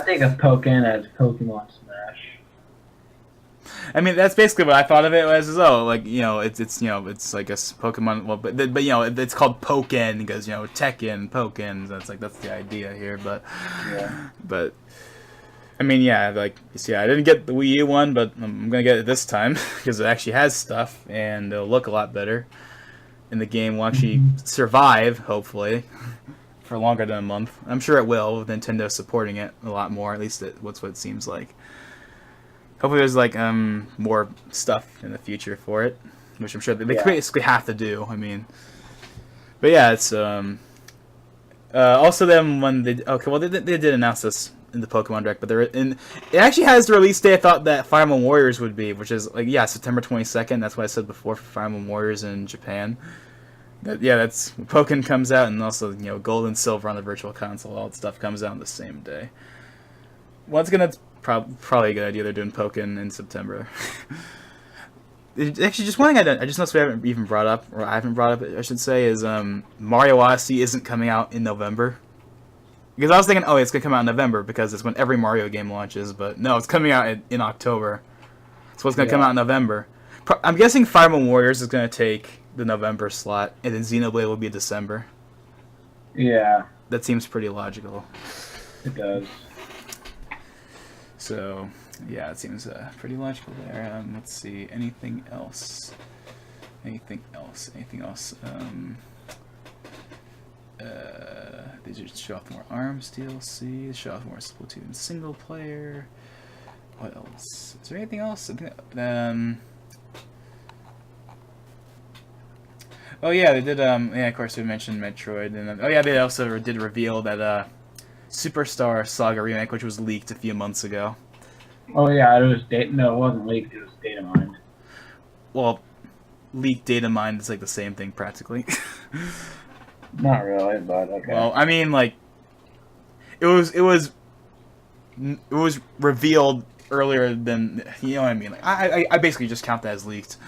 think of Pokken as Pokemon Smash. I mean, that's basically what I thought of it as. It's like a Pokemon. Well, but it's called Pokken because Tekken, Pokken. That's the idea here. But yeah. But I mean, yeah, like you see, I didn't get the Wii U one, but I'm gonna get it this time because it actually has stuff and it'll look a lot better, and the game will actually survive, hopefully, for longer than a month. I'm sure it will, with Nintendo supporting it a lot more. At least that's what it seems like. Hopefully there's like more stuff in the future for it, which I'm sure they basically have to do. I mean, but yeah, it's also them when they did announce this in the Pokemon Direct, but it actually has the release date I thought that Fire Emblem Warriors would be, which is September 22nd. That's what I said before for Fire Emblem Warriors in Japan. That's Pokken comes out, and also Gold and Silver on the Virtual Console. All that stuff comes out on the same day. Probably a good idea they're doing Pokken in September. Actually, just one thing I just noticed we haven't even brought up, or I haven't brought up, I should say, is Mario Odyssey isn't coming out in November. Because I was thinking, it's going to come out in November because it's when every Mario game launches, but no, it's coming out in October. So it's going to come out in November. I'm guessing Fire Emblem Warriors is going to take the November slot, and then Xenoblade will be December. Yeah, That seems pretty logical. it does. So, yeah, it seems pretty logical there. Let's see. Anything else? Anything else? Anything else? They just show off more ARMS DLC. Show off more Splatoon single player. What else? Is there anything else? Oh yeah, they did. Yeah, of course we mentioned Metroid, and oh yeah, they also did reveal that Superstar Saga remake, which was leaked a few months ago. Oh yeah, it was no, it wasn't leaked. It was data mined. Well, leaked data mined is like the same thing practically. Not really, but okay. Well, I mean, like, it was revealed earlier than, you know what I mean. Like, I basically just count that as leaked.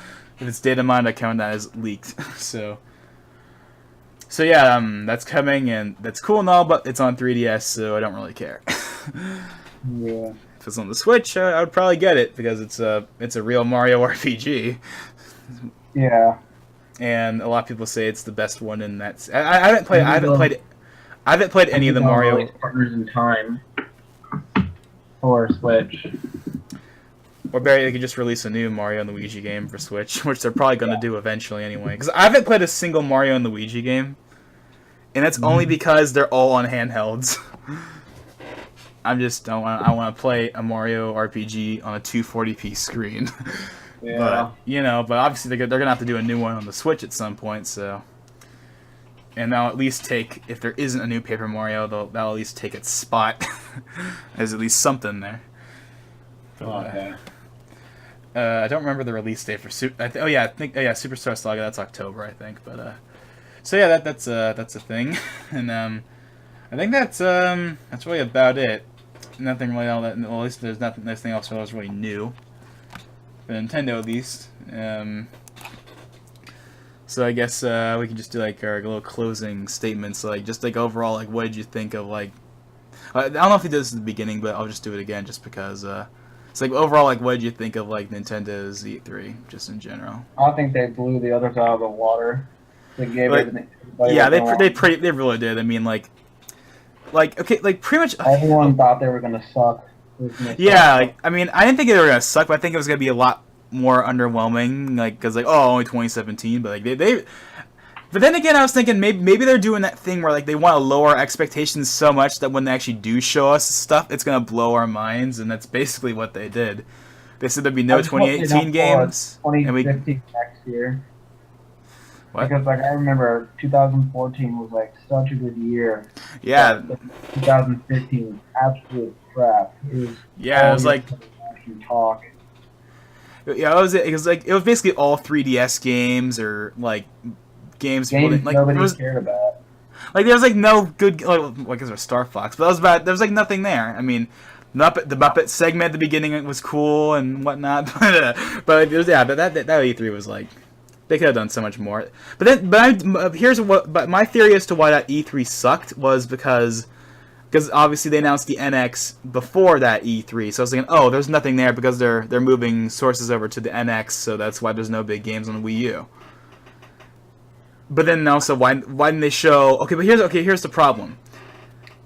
If it's data mined, I count that as leaked. So yeah, that's coming, and that's cool and all, but it's on 3DS, so I don't really care. Yeah. If it's on the Switch, I would probably get it because it's a real Mario RPG. Yeah. And a lot of people say it's the best one in that. I haven't played any of the Mario. Partners in Time for Switch. Or Barry, they could just release a new Mario and Luigi game for Switch, which they're probably going to do eventually anyway. Because I haven't played a single Mario and Luigi game, and that's only because they're all on handhelds. I want to play a Mario RPG on a 240p screen. Yeah. But obviously they're gonna have to do a new one on the Switch at some point. So, and they'll at least take, if there isn't a new Paper Mario, that'll at least take its spot. There's at least something there. Okay. I don't remember the release date for Superstar Saga. That's October, I think. But so yeah, that's a thing, and I think that's really about it. Nothing really all that. Well, at least there's nothing else that was really new. For Nintendo, at least. So I guess we can just do like our little closing statements. Like just like overall, like what did you think of like? I don't know if he did this at the beginning, but I'll just do it again just because. It's like overall, like what did you think of like Nintendo's E3 just in general? I think they blew the others out of the water. They gave everything. Yeah, they really did. I mean, like okay, like pretty much everyone thought they were gonna suck. Yeah, like, I mean, I didn't think they were gonna suck, but I think it was gonna be a lot more underwhelming. Like, cause like, oh, only 2017, but like they. But then again, I was thinking maybe they're doing that thing where like they want to lower expectations so much that when they actually do show us stuff, it's gonna blow our minds, and that's basically what they did. They said there'd be no 2018 games. 2015 next year. What? Because like I remember 2014 was like such a good year. Yeah. 2015 was absolute crap. It was like talk. Yeah, it was basically all 3DS games or like games like nobody cared about. Like there was like no good like there was Star Fox, but that was bad. There was like nothing there. I mean, the Muppet segment at the beginning was cool and whatnot, but that E3 was like they could have done so much more. But my theory as to why that E3 sucked was because obviously they announced the NX before that E3, so I was thinking, oh, there's nothing there because they're moving sources over to the NX, so that's why there's no big games on Wii U. But then also, why didn't they show? Okay, but here's the problem.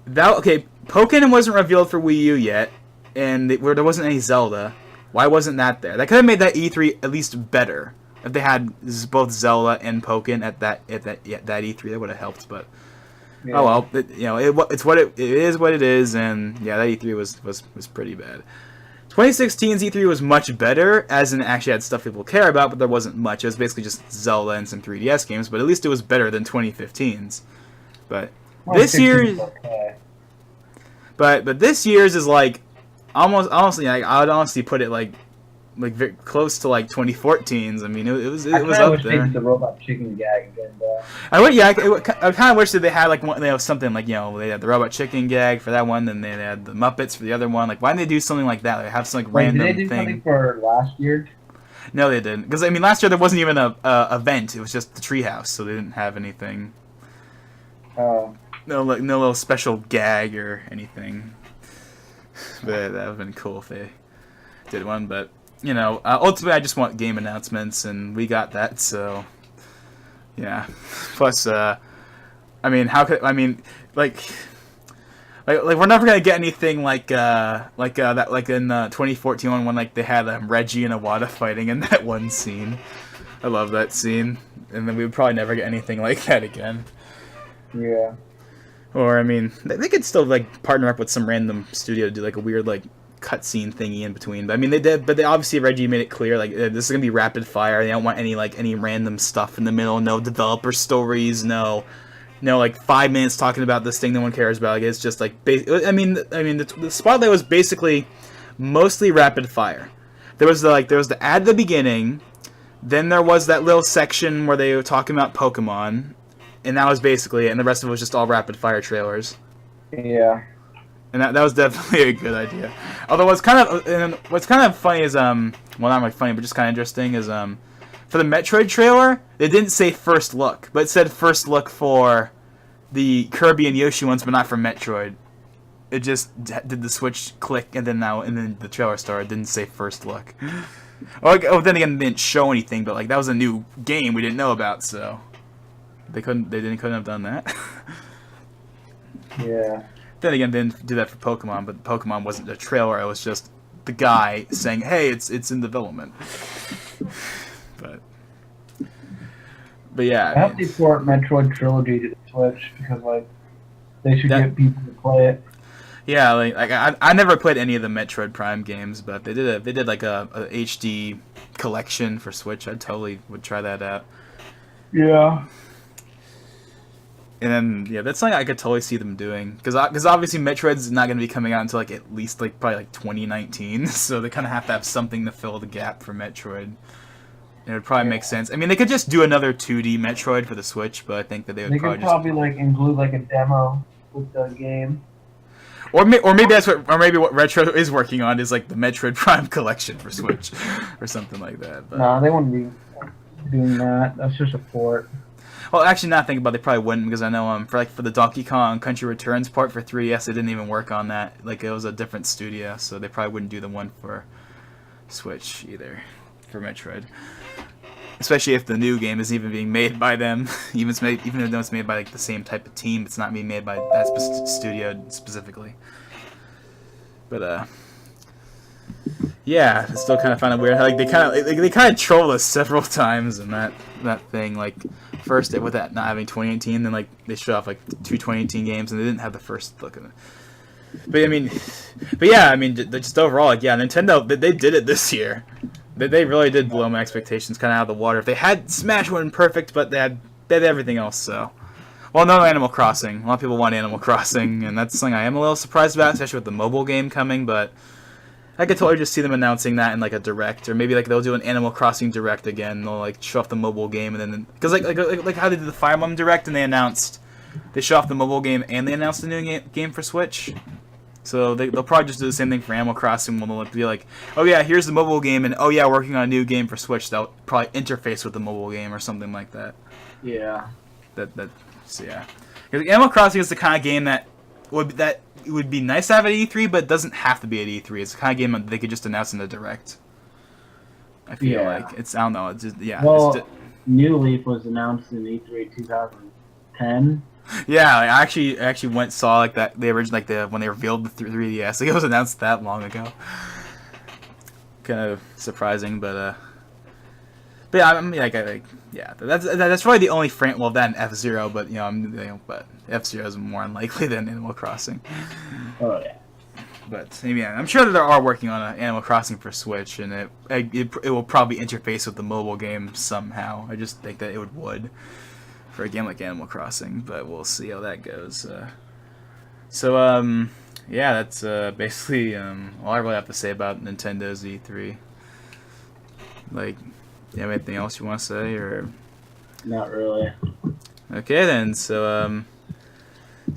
Pokémon wasn't revealed for Wii U yet, and there wasn't any Zelda. Why wasn't that there? That could have made that E3 at least better if they had both Zelda and Pokémon at that E3. That would have helped, but. Yeah. Oh well, it is what it is, and yeah, that E3 was pretty bad. 2016's E3 was much better, as in it actually had stuff people care about, but there wasn't much. It was basically just Zelda and some 3DS games, but at least it was better than 2015's. But this year's, but this year's is like honestly, like, I would honestly put it like very close to like 2014's. I mean, it was up there. The robot chicken gag again, though. I kind of wish that they had like something like they had the robot chicken gag for that one, then they had the Muppets for the other one. Like, why didn't they do something like that? Like, have some like random thing. Did they do something for last year? No, they didn't. Because I mean, last year there wasn't even a event. It was just the treehouse, so they didn't have anything. Oh. No little special gag or anything. But that would have been cool if they did one, but. Ultimately, I just want game announcements, and we got that. So, yeah. Plus, I mean, how could I mean like we're never gonna get anything like that like in 2014 when like they had Reggie and Iwata fighting in that one scene. I love that scene, and then we would probably never get anything like that again. Yeah. Or I mean, they could still like partner up with some random studio to do like a weird like cutscene thingy in between. But I mean, they did. But they obviously Reggie made it clear like this is gonna be rapid fire. They don't want any random stuff in the middle. No developer stories. No like 5 minutes talking about this thing no one cares about. Like, it's just like I mean the spotlight was basically mostly rapid fire. There was the ad at the beginning, then there was that little section where they were talking about Pokemon, and that was basically it. And the rest of it was just all rapid fire trailers. Yeah. And that was definitely a good idea. Although what's kind of funny is well, not like funny but just kind of interesting is for the Metroid trailer, they didn't say first look, but it said first look for the Kirby and Yoshi ones, but not for Metroid. It just did the switch click, and then the trailer started. It didn't say first look. Oh, then again, they didn't show anything, but like that was a new game we didn't know about, so they couldn't have done that. Yeah. Then again, they didn't do that for Pokemon, but Pokemon wasn't a trailer. It was just the guy saying, "Hey, it's in development." But yeah. I hope they port Metroid Trilogy to the Switch because like they should get people to play it. Yeah, like I never played any of the Metroid Prime games, but they did like a HD collection for Switch. I totally would try that out. Yeah. And then yeah, that's something I could totally see them doing because obviously Metroid's not going to be coming out until like at least like probably like 2019, so they kind of have to have something to fill the gap for Metroid. It would probably make sense. I mean, they could just do another 2D Metroid for the Switch, but I think that they would probably like include like a demo with the game. Or maybe what Retro is working on is like the Metroid Prime collection for Switch, or something like that. But... No, they wouldn't be doing that. That's just a port. Well, actually, not thinking about it, they probably wouldn't because I know for the Donkey Kong Country Returns part for 3DS, they didn't even work on that. Like it was a different studio, so they probably wouldn't do the one for Switch either for Metroid. Especially if the new game isn't even being made by them, even though it's made by like the same type of team, it's not being made by that studio specifically. But yeah, it's still kind of find it weird. Like they kind of trolled us several times in that thing. Like first with that not having 2018, then like they showed off like 2 2018 games and they didn't have the first look at it. But yeah, I mean, just overall, like yeah, Nintendo they did it this year. They really did blow my expectations kind of out of the water. If they had Smash wasn't perfect, but they had everything else. So, well, no Animal Crossing. A lot of people want Animal Crossing, and that's something I am a little surprised about, especially with the mobile game coming. But I could totally just see them announcing that in like a direct, or maybe like they'll do an Animal Crossing direct again. They'll like show off the mobile game, and then because like how they did the Fire Emblem direct, and they show off the mobile game and they announced the new game for Switch. So they'll probably just do the same thing for Animal Crossing. They'll be like, oh yeah, here's the mobile game, and oh yeah, working on a new game for Switch. That'll probably interface with the mobile game or something like that. Yeah. So yeah. Because Animal Crossing is the kind of game that would be nice to have at E3, but it doesn't have to be at E3. It's the kind of game that they could just announce in the direct. I feel like I don't know. It's just Well, New Leaf was announced in E3 2010. Yeah, I actually went saw like that the original when they revealed the 3DS. Like it was announced that long ago. Kind of surprising, but yeah, I mean yeah, that's probably the only frame. Well, that and F-Zero, but but F-Zero is more unlikely than Animal Crossing. Oh yeah. But yeah, I'm sure that they are working on an Animal Crossing for Switch, and it will probably interface with the mobile game somehow. I just think that it would. For a game like Animal Crossing, but we'll see how that goes. Yeah, that's basically all I really have to say about Nintendo's E3. Like, you have anything else you want to say, or? Not really. Okay then, so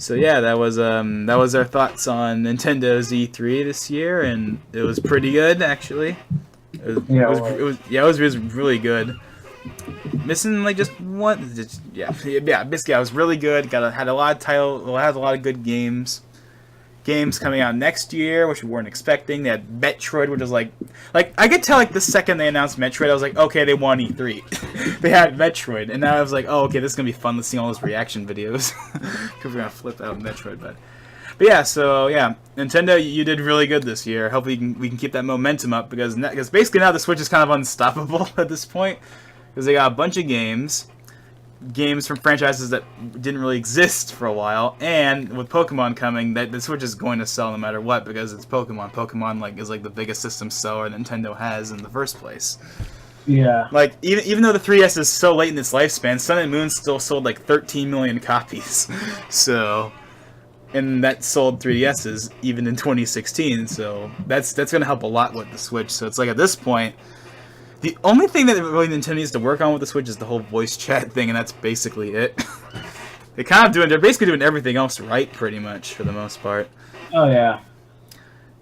yeah, that was our thoughts on Nintendo's E3 this year, and it was pretty good actually. It was really good. Missing like just one, basically I was really good. Had a lot of had a lot of good games coming out next year, which we weren't expecting. They had Metroid, which was like I could tell like the second they announced Metroid, I was like, okay, they won E3. they had Metroid, and now I was like, oh, okay, this is gonna be fun to see all those reaction videos because we're gonna flip out Metroid. But yeah, so yeah, Nintendo, you did really good this year. Hopefully we can keep that momentum up because basically now the Switch is kind of unstoppable at this point because they got a bunch of games from franchises that didn't really exist for a while, and with Pokemon coming, that the Switch is going to sell no matter what because it's Pokemon. Pokemon is the biggest system seller Nintendo has in the first place. Yeah. Like even though the 3DS is so late in its lifespan, Sun and Moon still sold like 13 million copies. So, and that sold 3DSs even in 2016. So that's going to help a lot with the Switch. So it's like at this point, the only thing that really Nintendo needs to work on with the Switch is the whole voice chat thing, and that's basically it. They're basically doing everything else right, pretty much, for the most part. Oh yeah.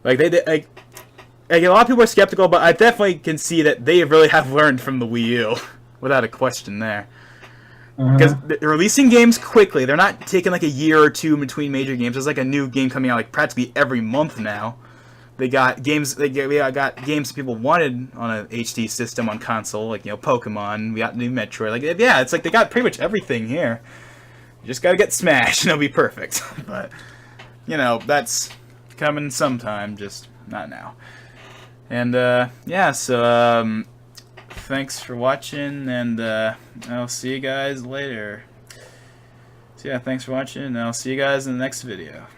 Like a lot of people are skeptical, but I definitely can see that they really have learned from the Wii U, without a question there. Because they're releasing games quickly. They're not taking like a year or two between major games. There's like a new game coming out like practically every month now. They got games. We got games people wanted on an HD system on console, like Pokemon. We got new Metroid. Like yeah, it's like they got pretty much everything here. You just gotta get Smash and it'll be perfect. But that's coming sometime, just not now. And yeah, so thanks for watching, and I'll see you guys later. So yeah, thanks for watching, and I'll see you guys in the next video.